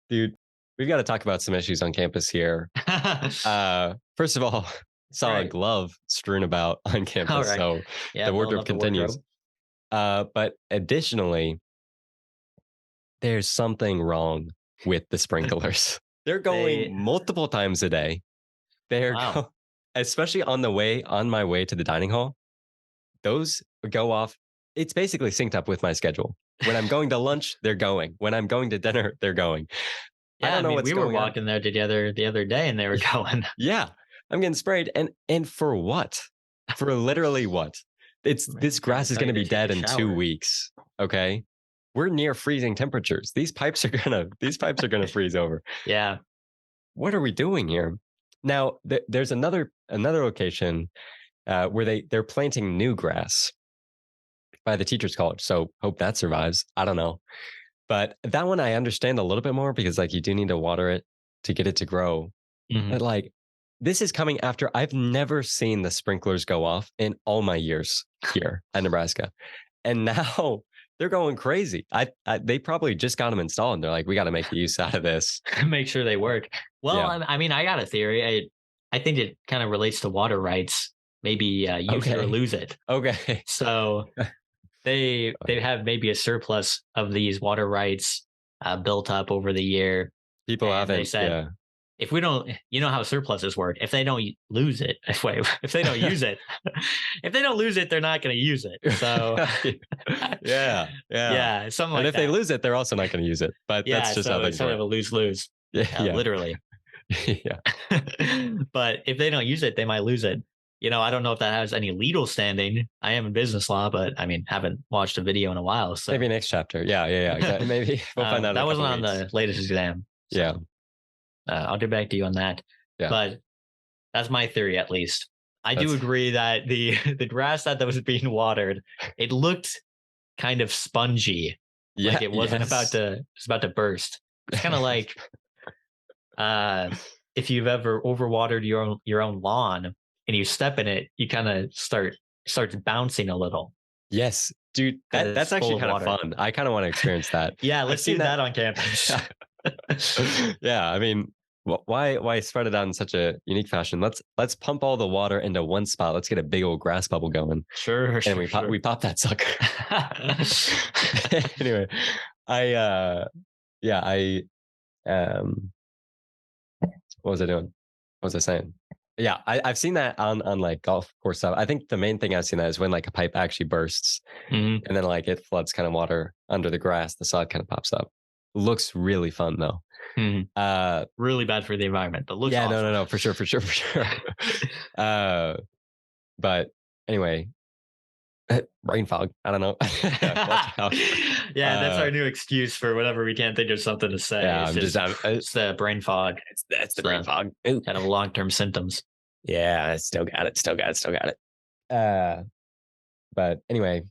Dude, we've got to talk about some issues on campus here. First of all, saw a Right. glove strewn about on All campus, right. so Yeah, the filling wardrobe up the continues. wardrobe. But additionally, there's something wrong with the sprinklers. They're going They multiple times a day. They're wow. go- especially on my way to the dining hall. Those go off. It's basically synced up with my schedule. When I'm going to lunch, they're going. When I'm going to dinner, they're going. I Yeah, I don't know mean, what's we were going on. walking there together the other day and they were going. Yeah, I'm getting sprayed, and for what? For literally what? It's this Trying to grass is tell going you to to be take a dead in two shower. weeks. Okay, we're near freezing temperatures. These pipes are gonna freeze over. Yeah. What are we doing here? Now, there's another location where they're planting new grass by the teachers' college. So hope that survives. I don't know, but that one I understand a little bit more because like you do need to water it to get it to grow. Mhm. But like this is coming after I've never seen the sprinklers go off in all my years here at Nebraska. And now they're going crazy. They probably just got them installed and they're like, we got to make use out of this. Make sure they work. Well, Yeah. I mean, I got a theory. I think it kind of relates to water rights. Maybe use it or Okay. lose it. Okay. So they have maybe a surplus of these water rights built up over the year, People and they haven't. said, Yeah. if we don't, you know how surpluses work. If they don't lose it, if they don't use it, if they don't lose it, they're not going to use it. So, Yeah, yeah. yeah, something And like if they that. lose it, they're also not going to use it. But that's Yeah, just how so it's things kind work. of a lose lose, Yeah, yeah, literally. yeah. But if they don't use it, they might lose it. I don't know if that has any legal standing. I am in business law, but I mean, haven't watched a video in a while. Maybe So next chapter. Yeah, yeah, yeah. Exactly. Maybe we'll find out in that a wasn't couple on weeks. the latest exam. Yeah, So I'll get back to you on that. yeah. But that's my theory, at least. I do That's agree that the the grass that was being watered, it looked kind of spongy, like yeah. it wasn't Yes. about to burst. It's kind of like uh, if you've ever overwatered your own lawn and you step in it, you kind of starts bouncing a little Yes, dude. because That's it's full actually of kind of water. fun. I kind of want to experience that. Yeah, I've let's seen do that. that on campus. Yeah, I mean, why spread it out in such a unique fashion? Let's pump all the water into one spot. Let's get a big old grass bubble going, Sure, and sure, we sure. pop that sucker. Anyway, I yeah, what was I doing? What was I saying? Yeah, I've seen that on like golf course stuff. I think the main thing I've seen that is when like a pipe actually bursts Mhm, and then like it floods kind of water under the grass, the sod kind of pops up. Looks really fun though. mhm. Uh Really bad for the environment, but looks yeah, no, awesome. no, no, for sure, for sure, for sure. uh but anyway, brain fog. I don't know. Watch out. Yeah, that's Uh our new excuse for whenever we can't think of something to say. yeah, It's I'm just just I'm, it's the brain fog. it's It's the brain the fog. Ooh. kind of long term symptoms. Yeah, I still got it, still got it, still got it. But anyway,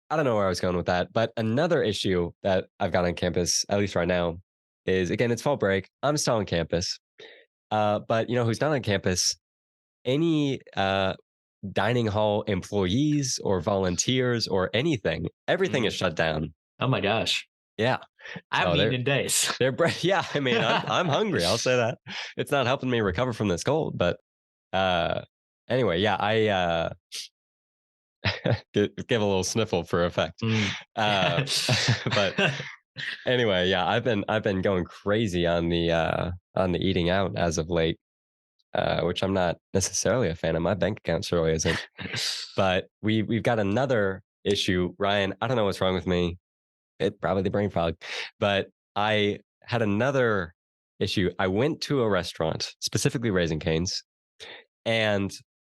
I don't know where I was going with that, but another issue that I've got on campus, at least right now, is again, it's fall break. I'm still on campus. But you know who's not on campus? Any dining hall employees or volunteers or anything. Everything is Mm. shut down. Oh my gosh, Yeah. I So haven't eaten in days. yeah, I mean, I'm hungry. I'll say that. It's not helping me recover from this cold, but uh anyway, yeah, I give a little sniffle for effect. Mm. Uh but anyway, yeah, I've been going crazy on the eating out as of late, which I'm not necessarily a fan of. My bank account surely isn't. But we've got another issue, Ryan. I don't know what's wrong with me. It probably the brain fog, but I had another issue. I went to a restaurant, specifically Raising Cane's, and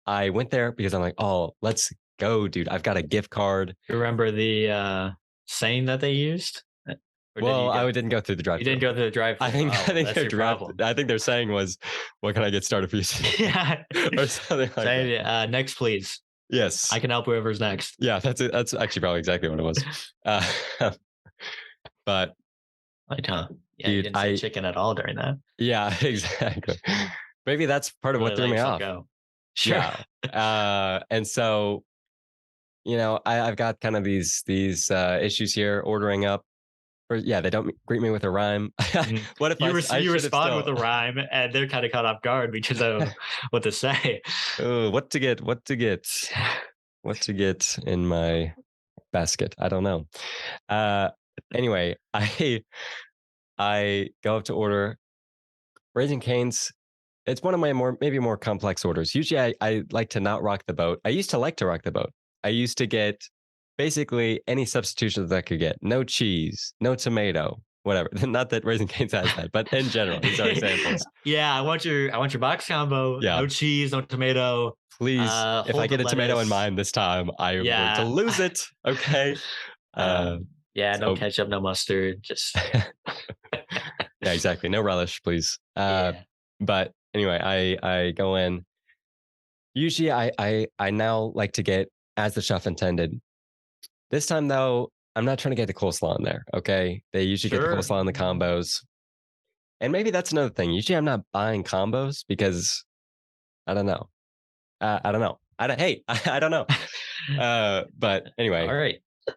I went there because I'm like, oh, let's go, dude. I've got a gift card. You remember the saying that they used, or did Well, you I go? didn't go through the You didn't drive-through. go to the I drive-through. think I Oh, think that's their your draft. problem. I think their saying was, "What can I get started for you today?" Yeah. or something like that. Say next, please. I Yes, can help whoever's next. yeah, that's it. That's actually probably exactly what it was. Uh, but Like, huh? Yeah, you dude, didn't say chicken at all during that. yeah, exactly. Maybe that's part of what Really threw let me yourself off. go. Sure. Yeah, and so I've got kind of these issues here ordering up. Or yeah, they don't greet me with a rhyme. Mhm. What if I You should have respond with still? a rhyme, and they're kind of caught off guard because I don't know what to say. Oh, what to get? What to get? What to get in my basket? I don't know. Uh, anyway, I go up to order Raising Cane's. It's one of my maybe more complex orders. Usually, I like to not rock the boat. I used to like to rock the boat. I used to get basically any substitutions that I could get. No cheese, no tomato, whatever. Not that Raising Cane's has that, but in general, these are examples. Yeah, I want your box combo. Yeah, No cheese, no tomato. please. If I Hold the get a tomato in lettuce. mine this time, I am going to Yeah. lose it. Okay. Uh, Yeah, no so ketchup, no mustard. Just yeah, exactly. No relish, please. yeah. But anyway, I go in. Usually, I now like to get as the chef intended. This time though, I'm not trying to get the coleslaw in there. Okay, they usually get the Sure. coleslaw in the combos, and maybe that's another thing. Usually, I'm not buying combos because I don't know. I don't know. Hey, I don't know. But All anyway, right.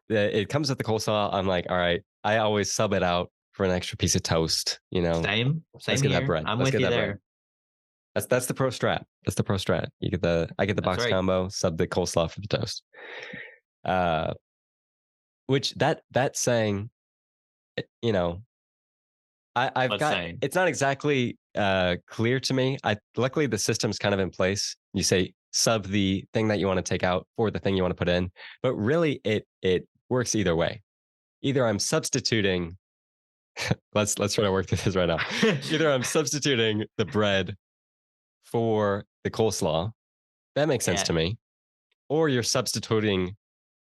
it comes with the coleslaw. I'm like, all right. I always sub it out for an extra piece of toast. Same. Let's Same get that here. bread. I'm Let's with get you that bread. there. That's the pro strat. That's the pro strat. I get the That's box right. combo, sub the coleslaw for the toast. Uh, which that saying, you know, I've What's got. saying? It's not exactly clear to me. Luckily the system's kind of in place. You say sub the thing that you want to take out for the thing you want to put in, but really it works either way. Either I'm substituting. Let's try to work through this right now. Either I'm substituting the bread for the coleslaw. That makes sense Yeah. to me. Or you're substituting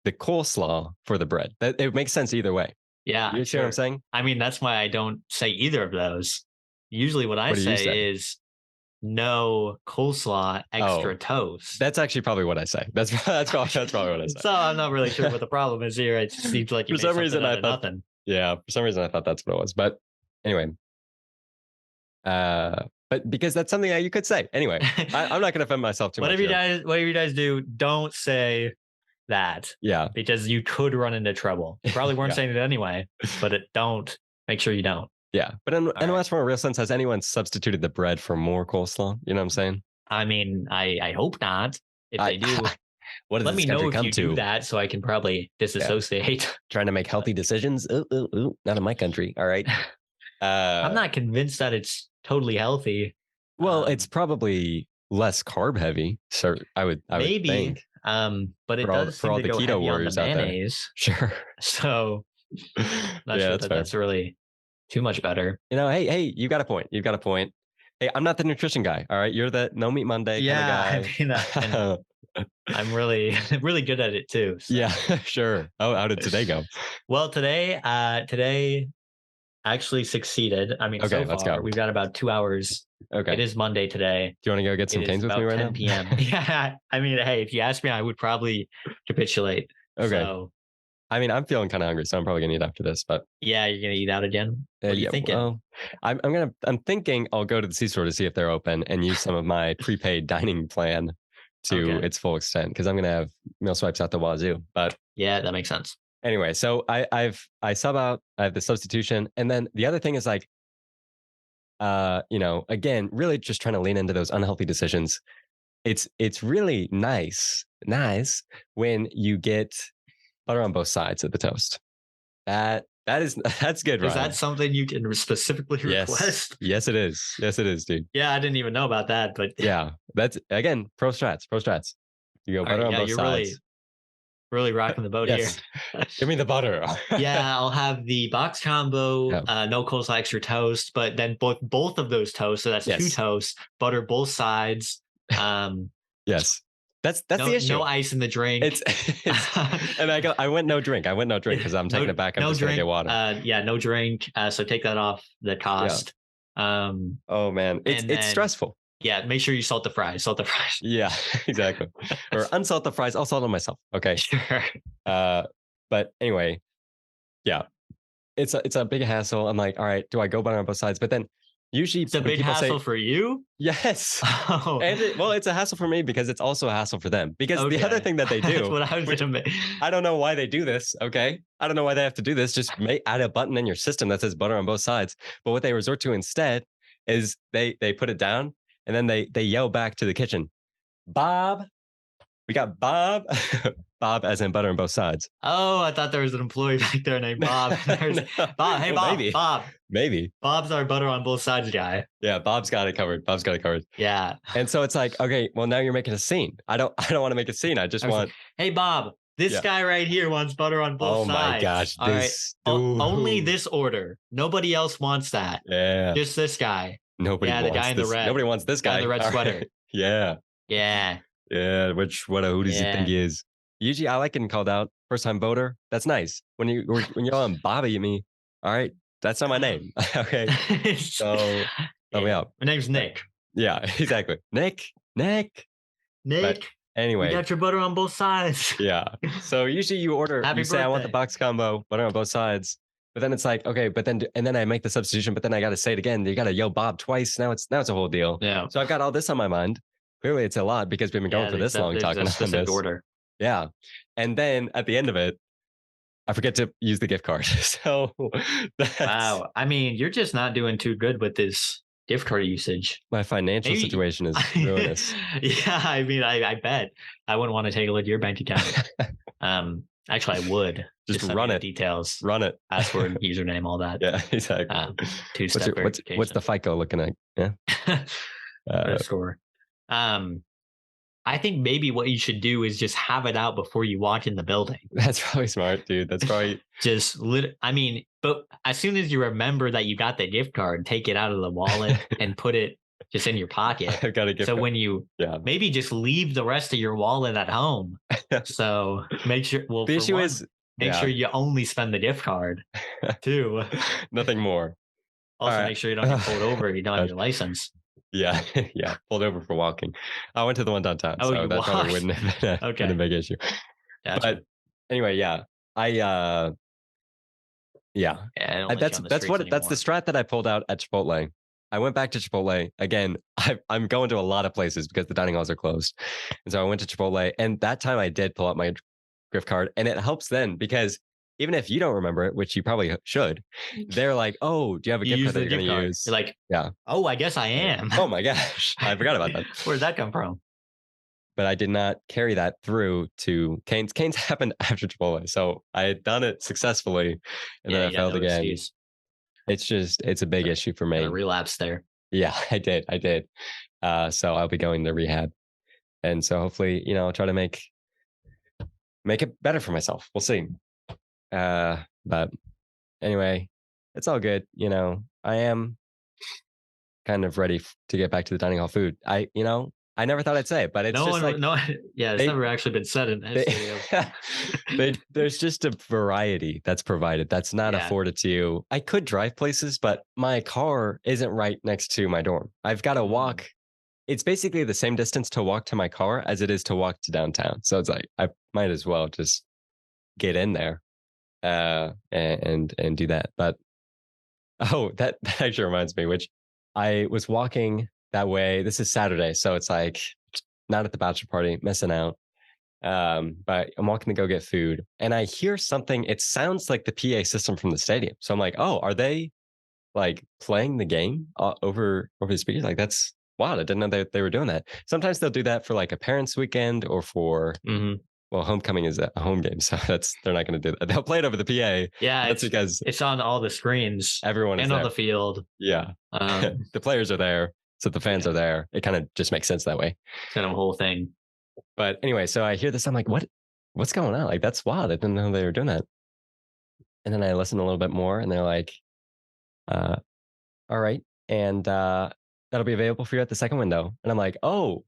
the coleslaw for the bread. That it makes sense either way. Yeah, You see what I'm sure. saying? I mean, that's why I don't say either of those. Usually what I What do you say say? is no coleslaw, Oh, extra toast. that's actually probably what I say. That's probably what I say. So I'm not really sure what the problem is here. It just seems like you For made some something reason, out I of thought. nothing. Yeah, for some reason, I thought that's what it was. But anyway, but because that's something that you could say. Anyway, I'm not going to offend myself too much here. Whatever you guys do, don't say that Yeah, because you could run into trouble. You probably weren't yeah, saying it anyway, but don't. Make sure you don't. yeah. But All right. unless from a real sense, has anyone substituted the bread for more coleslaw? You know what I'm saying? I mean, I hope not. If I they do, what does let this me know country if come you do to? that so I can probably Yeah, disassociate. trying to make healthy decisions. Ooh, ooh, ooh, not in my country. All right. I'm not convinced that it's totally healthy. Well, it's probably less carb heavy. So I would Maybe, think but it does for seem all to the go keto heavy on the warriors out there. mayonnaise. Sure. So not Yeah, sure that's that fair. that's really too much better. Hey, you got a point. You've got a point. Hey, I'm not the nutrition guy. All right, you're the no meat Monday kind of Yeah, I guy. mean, and I'm really really good at it too. Yeah, So, sure. How did today go? well, today actually succeeded. I mean, Okay, so let's far go. we've got about 2 hours. Okay. It is Monday today. Do you want to go get It some is canes with me about right now? 10 p.m. Yeah, I mean, hey, if you ask me, I would probably capitulate. Okay. So, I mean, I'm feeling kind of hungry, so I'm probably gonna eat after this. But yeah, you're gonna eat out again. What are you yeah, thinking? well, I'm thinking I'll go to the C-store to see if they're open and use some of my prepaid dining plan to Okay, its full extent because I'm gonna have meal swipes out the wazoo. But yeah, that makes sense. anyway, so I sub out, I have the substitution, and then the other thing is like, again, really just trying to lean into those unhealthy decisions. It's really nice when you get butter on both sides of the toast. That is that's good, Is Ryan. that something you can specifically Yes. request? Yes, it is. Yes, it is, dude. Yeah, I didn't even know about that, but Yeah. That's again, pro strats, pro strats. You go all right, butter on yeah, both you're really sides. really rocking the boat here. Yes. Give me the butter. Yeah, I'll have the box combo, Yeah. no coleslaw, extra toast, but then both of those toasts, so that's two Yes. toasts, butter both sides. Um, Yes. That's the no issue. ice in the drink. It's and I went no drink. I went no drink because I'm taking it back. I'm No just gonna get drink. water. Yeah, no drink. So take that off the Yeah. cost. Oh man. It's And it's then stressful. yeah, make sure you salt the fries. Salt the fries. Yeah, exactly. Or unsalt the fries. I'll salt them myself. Okay. Sure. Uh but anyway, yeah. It's a big hassle. I'm like, all right, do I go butter on both sides? But then usually It's a when big people say hassle for you. yes, Oh, and well, it's a hassle for me because it's also a hassle for them. Because the other okay. thing that they That's do, what I was which gonna make. I don't know why they do this. Okay, I don't know why they have to do this. Just add a button in your system that says butter on both sides. But what they resort to instead is they put it down and then they yell back to the kitchen, Bob. We got Bob, Bob as in butter on both sides. Oh, I thought there was an employee back there named Bob. There's No. Bob. Hey, Well, Bob. maybe, Bob. maybe. Bob's our butter on both sides guy. Yeah, Bob's got it covered. Bob's got it covered. Yeah. And so it's like, okay, well now you're making a scene. I don't want to make a scene. I just I was want like, hey, Bob. This yeah. guy right here wants butter on both Oh my sides. gosh, All right. this Only dude. this order. Nobody else wants that. Yeah. Just this guy. Nobody Yeah, the guy wants in the this. red. Nobody wants this Guy guy. in the red All sweater. right. Yeah. Yeah. Yeah. Who does he think Yeah. he is? Usually I like getting called out. First time voter. That's nice. When you're on Bobby at me, all right, that's not my name. Okay. So help me Yeah. out. My name's But, Nick. yeah, exactly. Nick. But Nick, you anyway, got your butter on both sides. yeah. So usually Happy you say, I want the birthday. box combo, butter on both sides. But then it's like, okay, and then I make the substitution, but then I got to say it again. You got to yell Bob twice. Now it's a whole deal. Yeah. So I've got all this on my mind. Clearly it's a lot because we've been going Yeah, for this long there's talking a on specific this. order. Yeah. And then at the end of it, I forget to use the gift card. So that's Wow. I mean, you're just not doing too good with this gift card usage. my financial Maybe, situation is ruinous. yeah, I mean, I bet I wouldn't want to take a look at your bank account. Actually, I would. Just send me run the it. details, Run it. password, username, all that. Yeah, exactly. Two-step verification. What's the FICO looking at? Yeah. Credit score. I think maybe what you should do is just have it out before you walk in the building. That's probably smart, dude. That's probably I mean, but as soon as you remember that you got the gift card, take it out of the wallet and put it just in your pocket. I've got a gift So card. when you Yeah. maybe just leave the rest of your wallet at home. So make sure, well, The for issue one, is, make sure you only spend the gift card. Two, nothing more. All also right. make sure you don't get pulled over if you don't have your license. Yeah, yeah, pulled over for walking. I went to the one downtown, Oh, so you that probably walked? wouldn't have been been a Okay. big issue. Gotcha. But anyway, yeah, I yeah, Yeah, I don't let you on the streets that's the anymore. strat that I pulled out at Chipotle. I went back to Chipotle again. I'm going to a lot of places because the dining halls are closed, and so I went to Chipotle. And that time I did pull out my gift card, and it helps then because even if you don't remember it, which you probably should, they're like, "Oh, do you have a You gift use card that the you're going gift to card. use?" You're like, Yeah. oh, I guess I am. Oh my gosh, I forgot about that. Where'd that come from? But I did not carry that through to Cane's. Cane's happened after Chipotle, so I had done it successfully, and Yeah, then I you got failed no again. excuse. It's a big issue for Got a me. relapse there. Yeah, I did. So I'll be going to rehab, and so hopefully, I'll try to make it better for myself. We'll see. But anyway, it's all good. I am kind of ready to get back to the dining hall food. I never thought I'd say it, but it's No just like one, no, yeah, it's they never actually been said in the they, history of. there's just a variety that's provided that's not Yeah. afforded to you. I could drive places, but my car isn't right next to my dorm. I've got to walk. It's basically the same distance to walk to my car as it is to walk to downtown. So it's like I might as well just get in there and do that. But oh, that actually reminds me, which I was walking that way. This is Saturday, so it's like not at the bachelor party, missing out. But I'm walking to go get food, and I hear something. It sounds like the PA system from the stadium. So I'm like, oh, are they like playing the game over the speakers? Like that's wild. I didn't know they were doing that. Sometimes they'll do that for like a parents' weekend or for Mhm. well, homecoming is a home game, so they're not going to do that. They'll play it over the PA. Yeah, That's because it's on all the screens everyone is and on there. the field. Yeah, Um, the players are there, so the fans Yeah. are there. It kind of just makes sense that way. kind of a whole thing. But anyway, so I hear this. I'm like, what's going on? Like that's wild. I didn't know they were doing that. And then I listen a little bit more, and they're like, uh, "All right, and that'll be available for you at the second window." And I'm like, "Oh,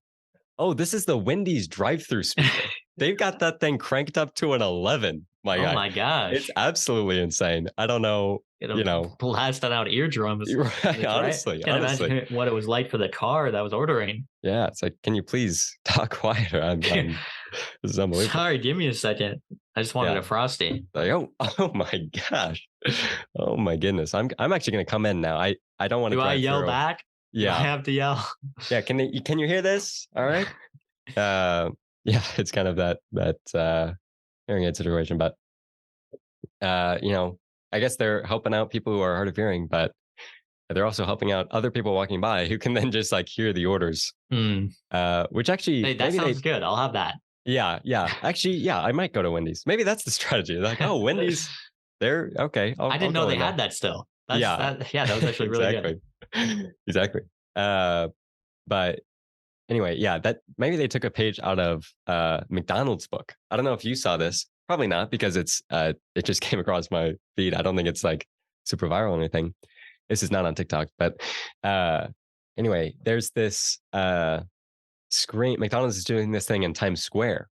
this is the Wendy's drive-through speaker. They've got that thing cranked up to an 11, my Oh guy. my It's gosh. absolutely insane. I don't know, It'll blasting out eardrums. you're right, Right? honestly, Can't imagine what it was like for the car that was ordering. Yeah, it's like, can you please talk quieter? This is unbelievable. Sorry, give me a second. I just wanted Yeah. a frosty. Like, oh my gosh. Oh my goodness. I'm actually gonna come in now. I don't want to Do I drive yell through. back? Do I Yeah. have to yell? Yeah. Can you hear this? All right. Yeah, it's kind of that hearing aid situation, but I guess they're helping out people who are hard of hearing, but they're also helping out other people walking by who can then just like hear the orders. Hmm. Which actually Hey, that sounds good. I'll have that. yeah. Actually, yeah, I might go to Wendy's. Maybe that's the strategy. They're like, oh, Wendy's, they're okay. I didn't I'll know go they in had now. that still. Yeah. Yeah, that was actually really good. Exactly. Exactly. But anyway, yeah, that maybe they took a page out of McDonald's book. I don't know if you saw this. Probably not because it just came across my feed. I don't think it's like super viral or anything. This is not on TikTok, but anyway, there's this screen. McDonald's is doing this thing in Times Square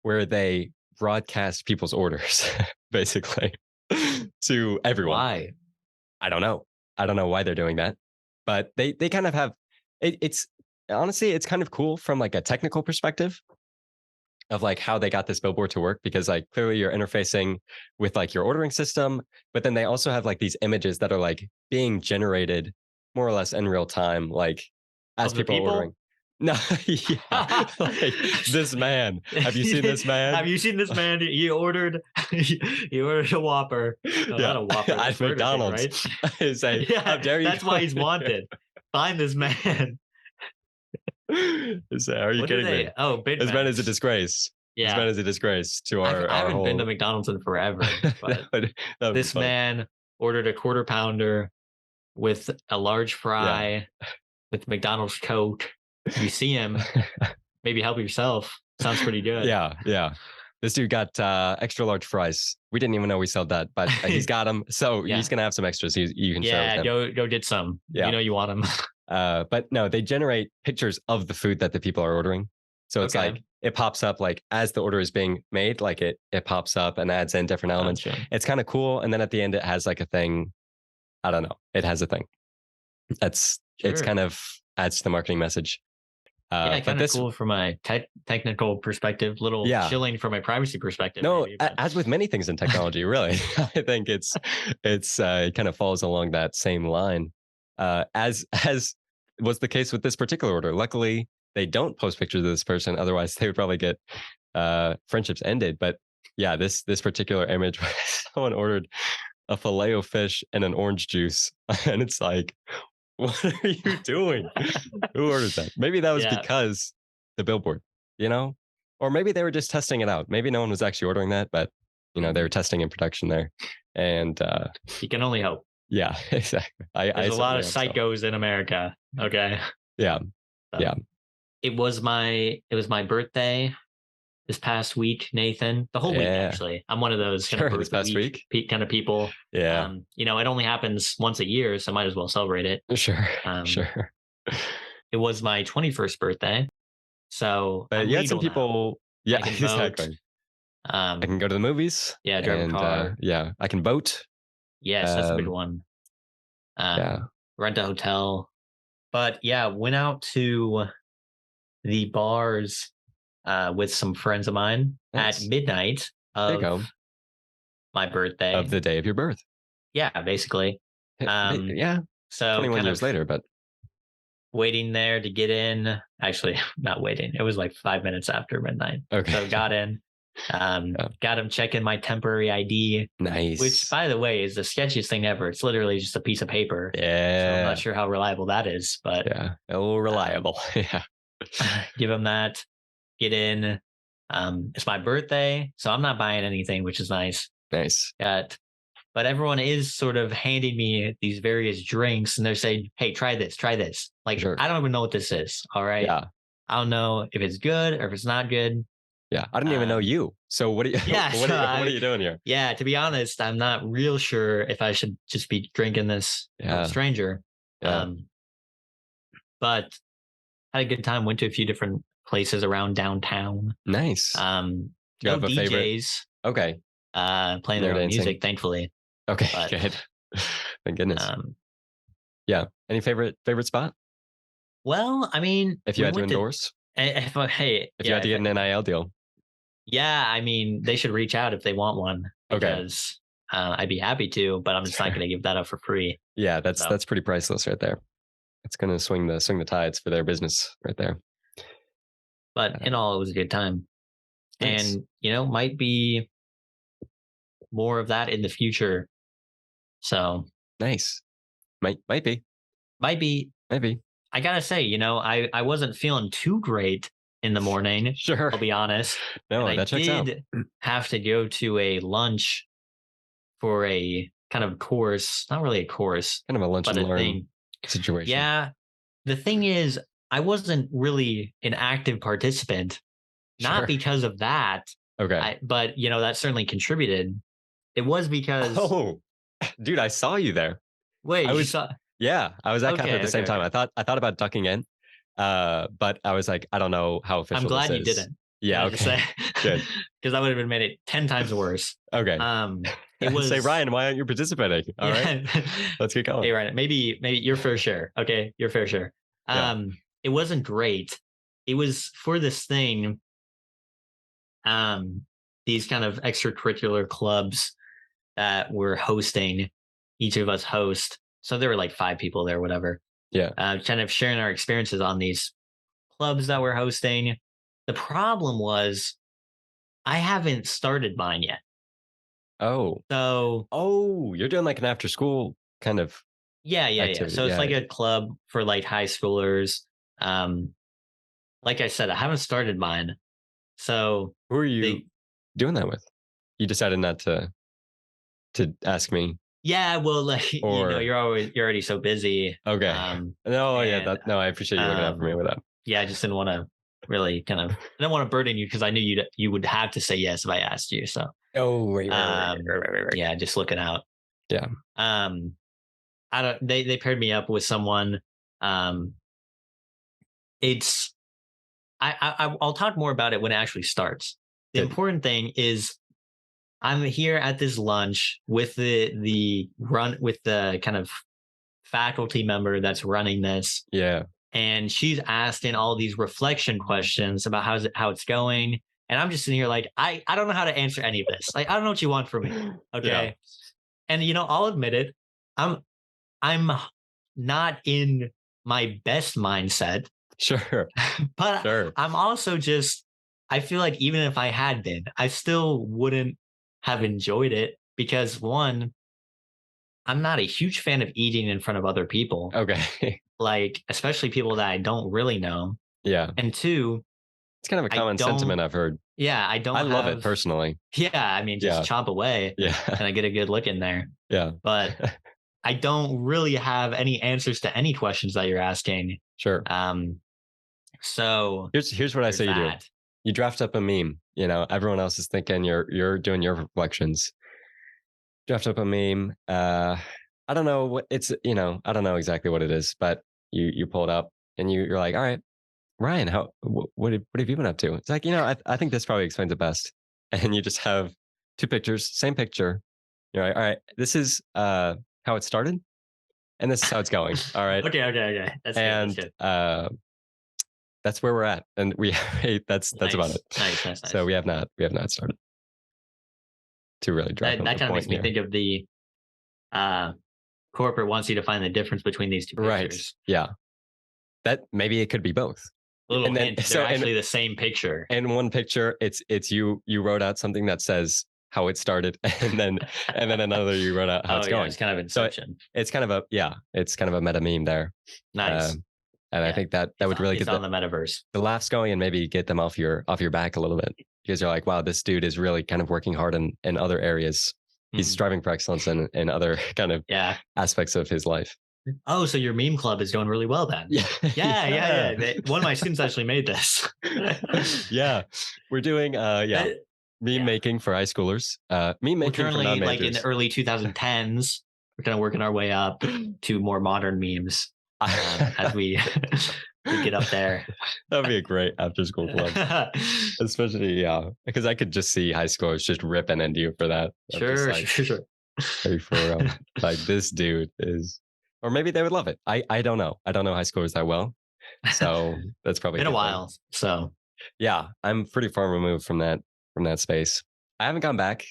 where they broadcast people's orders basically to everyone. Why? I don't know. I don't know why they're doing that, but they kind of have it's honestly it's kind of cool from like a technical perspective of like how they got this billboard to work because like clearly you're interfacing with like your ordering system, but then they also have like these images that are like being generated more or less in real time, like as Of the people are ordering. people? No, yeah, like this man. Have you seen this man? Have you seen this man? He ordered he ordered a Whopper. No, Yeah, not a Whopper. at That's Burger King, McDonald's. right? I say, how Yeah, dare you? that's why he's wanted. Find this man. Say, are you What do kidding me? they? Oh, Big This man is a Macs. disgrace. This man Yeah. is a disgrace to I our haven't been to whole. McDonald's in forever, that but would that would be this funny. man ordered a quarter pounder with a large Yeah. fry with McDonald's Coke. You see him, maybe help yourself. Sounds pretty good. Yeah, yeah. This dude got extra large fries. We didn't even know we sold that, but he's got them. So he's Yeah. gonna have some extras. You can share with Yeah, him. go get some. Yeah. You know you want them. But no, they generate pictures of the food that the people are ordering. So it's Okay. like it pops up like as the order is being made, like it pops up and adds in different elements. Gotcha. It's kind of cool. And then at the end, it has like a thing. I don't know. It has a thing. It's Sure. kind of adds to the marketing message. Yeah, But kind of this, cool from a technical perspective, little yeah, chilling from a privacy perspective, no, maybe. But as with many things in technology, really, I think it's it kind of falls along that same line, as was the case with this particular order. Luckily, they don't post pictures of this person, otherwise they would probably get friendships ended. But yeah, this particular image, where someone ordered a filet o fish and an orange juice, and it's like, what are you doing? Who ordered that? Maybe that was yeah, because the billboard, you know? Or maybe they were just testing it out. Maybe no one was actually ordering that, but they were mhm, testing in production there. And you can only hope. yeah, exactly. I There's a lot certainly of hope so. psychos in America. Okay. Yeah. So Yeah. it was my birthday this past week, Nathan. The whole week Yeah. actually. I'm one of those kind of Sure. This birthday past week week. kind of people. Yeah. It only happens once a year, so I might as well celebrate it. Sure. Um, Sure. it was my 21st birthday, so But I'm you had some legal now. people. Yeah, I can vote. exactly. I can Um, go to the movies yeah, drive a and car. yeah, I can vote. Yes, that's a big Um, one. yeah. Rent a hotel. But yeah, went out to the bars with some friends of mine at Nice. midnight There you of go. my Of birthday. the day of your birth. Yeah, basically. Um, Yeah. so 21 kind years of later, but waiting there to get in. Actually, not waiting. It was like 5 minutes after midnight. So okay. got in. Yeah. Got him checking my temporary ID, which, Nice. by the way, is the sketchiest thing ever. It's literally just a piece of paper. So I'm not Yeah. sure how reliable that is, but Yeah. A little um, reliable. Yeah. give him that. Get in. It's my birthday, so I'm not buying anything, which is nice. Nice. But everyone is sort of handing me these various drinks, and they're saying, "Hey, try this, try this." Like Sure. I don't even know what this is. All right, Yeah. I don't know if it's good or if it's not good. Yeah. I didn't even know Um, you. So what are you yeah, so what are you doing here? yeah. To be honest, I'm not real sure if I should just be drinking this from a Yeah. stranger. Yeah. Um, but had a good time. Went to a few different places around downtown. Nice. Do you No have a favorite? DJs Okay. playing No their own dancing. music, thankfully. Okay. But Good. Thank goodness. um, Yeah. Any favorite spot? well, I mean, If you we had to went to endorse? hey, If you yeah, had to get an NIL deal? yeah, I mean, they should reach out if they want one Okay. because I'd be happy to, but I'm just not Sure. going to give that up for free. Yeah, So, that's pretty priceless right there. It's gonna swing the tides for their business right there. but Uh, in all, it was a good time, nice. and might be more of that in the future. So, Nice. Might be. might be. Maybe. I gotta say, I wasn't feeling too great in the morning. Sure. I'll be honest, and No, I that checks out. did have to go to a lunch for a kind of course, not really a course, Kind of a lunch but and a learn thing. situation. Yeah. The thing is, I wasn't really an active participant, not Sure. because of that. Okay. But that certainly contributed. It was because Oh, dude, I saw you there. wait, I you was saw yeah, I was at cafe at okay, the okay, same time. okay. I thought about ducking in, but I was like, I don't know how I'm official this glad you is. didn't. Can Yeah. I just say Okay. Good. because that would have made it 10 times worse. Okay. It Say, was Ryan, why aren't you participating? All right, yeah. let's get going. Hey, Ryan, maybe your fair share. Okay, your fair share. Yeah. It wasn't great. It was for this thing, um, these kind of extracurricular clubs that we're hosting. Each of us host. So there were like 5 people there, whatever. Yeah. Kind of sharing our experiences on these clubs that we're hosting. The problem was I haven't started mine yet. Oh. So Oh, you're doing like an after school kind of yeah, yeah, yeah. activity. So it's Yeah. like a club for like high schoolers. Um, like I said, I haven't started mine. So Who are you they doing that with? You decided not to ask me, yeah, well, like, or you're already so busy. okay. No, yeah, And that no, I appreciate you looking out for me with that. yeah, I just didn't want to really I didn't want to burden you because I knew you would have to say yes if I asked you. So Oh, right. yeah, just looking out. Yeah, Um, I don't. They paired me up with someone. Um, it's I'll talk more about it when it actually starts. The good. important thing is I'm here at this lunch with the run with the kind of faculty member that's running this, Yeah, and she's asking all these reflection questions about how it's going, and I'm just sitting here like I don't know how to answer any of this. Like I don't know what you want from me. yeah, Okay, and I'll admit it. I'm I'm not in my best mindset, sure, but sure. I'm also just I feel like even if I had been, I still wouldn't have enjoyed it because one, I'm not a huge fan of eating in front of other people, Okay, like especially people that I don't really know. yeah. And two, It's kind of a I common don't sentiment I've heard. yeah, I I don't love it have personally. yeah, I mean just Yeah, chomp away yeah, and I get a good look in there. yeah. But I don't really have any answers to any questions that you're asking. Sure. Um, so Here's what I there's say you do. that. You draft up a meme. Everyone else is thinking you're doing your reflections. Draft up a meme. I don't know what it's. I don't know exactly what it is, but you pull it up and you're like, all right, Ryan, what have you been up to? It's like, I think this probably explains it best. And you just have two pictures, same picture. You're like, all right, this is how it started, and this is how it's going. All right, Okay. That's good. That's and good. that's where we're at, and that's about Nice. it. Nice. Nice. So Nice. we have not started to really drive That home the kind of point makes me here. think of the uh corporate wants you to find the difference between these two Right? pictures. Yeah. That maybe it could be both. A little And then hint, they're so actually the same picture. and one picture, it's you wrote out something that says how it started, and then another you wrote out how Oh it's yeah, going. it's kind of So Inception. it's kind of a meta meme there. Nice. Um, and I Yeah. think that would really It's get on the metaverse. the laughs going and maybe get them off your back a little bit, because you're like, wow, this dude is really kind of working hard in other areas. He's Mhm. striving for excellence in other kind of Yeah. aspects of his life. Oh, so your meme club is doing really well then. Yeah, Yeah. yeah, One of my students actually made this. yeah. We're doing Uh, meme yeah. making for high schoolers, meme We're making for currently like in the non-majors. early 2010s. We're kind of working our way up to more modern memes as we we get up there. That'd be a great after school club, especially because I could just see high schoolers just ripping into you for that. I'm just Sure, like, sure, sure. hey, for real, like this dude is, or maybe they would love it. I don't know. I don't know high schoolers that well, so that's probably a Been a good thing. while, so Yeah, I'm pretty far removed from that space. I haven't gone back.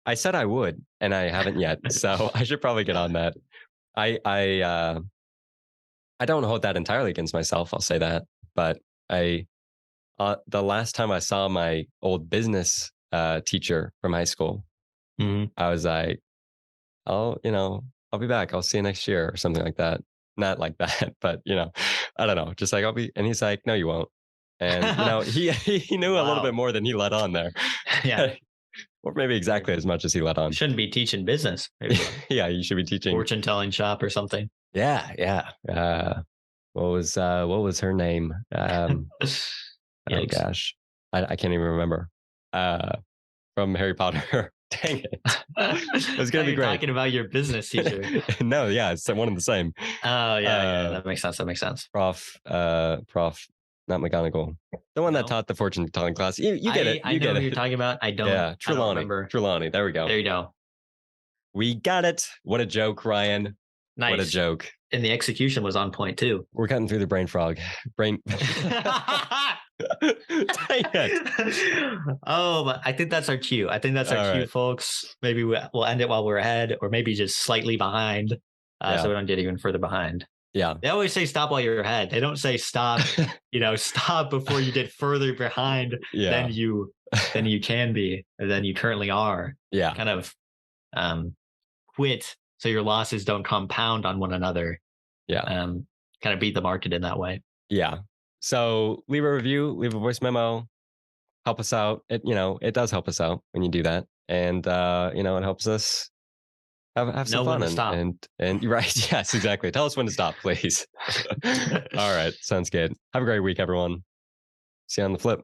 I said I would, and I haven't yet. So I should probably get on that. I don't hold that entirely against myself. I'll say that, but I the last time I saw my old business teacher from high school, mhm. I was like, oh, I'll be back. I'll see you next year or something like that. Not like that, but I don't know. Just like I'll be, and he's like, no, you won't. And he knew a little bit Wow. more than he let on there, Yeah. or maybe exactly as much as he let on. Shouldn't be teaching business. Maybe a Yeah, you should be teaching. fortune telling shop or something. Yeah, yeah. What was her name? Oh Yikes. gosh, I can't even remember. Uh, from Harry Potter. Dang it! It's Now gonna be you're great. talking about your business teacher. No, yeah, it's one and the same. Oh yeah. Uh, That makes sense. That makes sense. Prof, not McGonagall, the one that No, taught the fortune telling class. You get it. I You know get who you're it. talking about. Yeah, I don't Trelawney. remember. Trelawney. There we go. There you go. We got it. What a joke, Ryan. What a Nice. joke. And the execution was on point too. We're cutting through the brain frog. Brain. Dang it. Oh, but I think that's our cue. I think that's our All cue, right. folks. Maybe we'll end it while we're ahead, or maybe just slightly behind, so Yeah. we don't get even further behind. Yeah. They always say stop while you're ahead. They don't say stop, stop before you get further behind Yeah. than you can be, or than you currently are. Yeah. Kind of quit so your losses don't compound on one another. Yeah. Kind of beat the market in that way. Yeah. So leave a review, leave a voice memo. help us out. It does help us out when you do that, and it helps us have some Know when fun to stop. and you're right. Yes, exactly. Tell us when to stop, please. All right, sounds good. Have a great week, everyone. See you on the flip.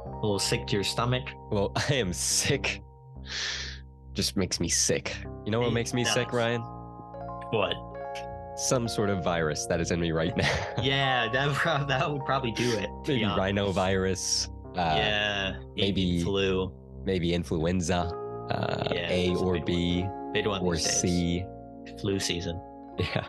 A little sick to your stomach. Well, I am sick. Just makes me sick. You know what makes me sick, Ryan? What? Some sort of virus that is in me right now. Yeah, that would probably do it. Maybe rhinovirus. Yeah, maybe flu. Maybe influenza. Yeah, A or B big one or these days. C. Flu season. Yeah.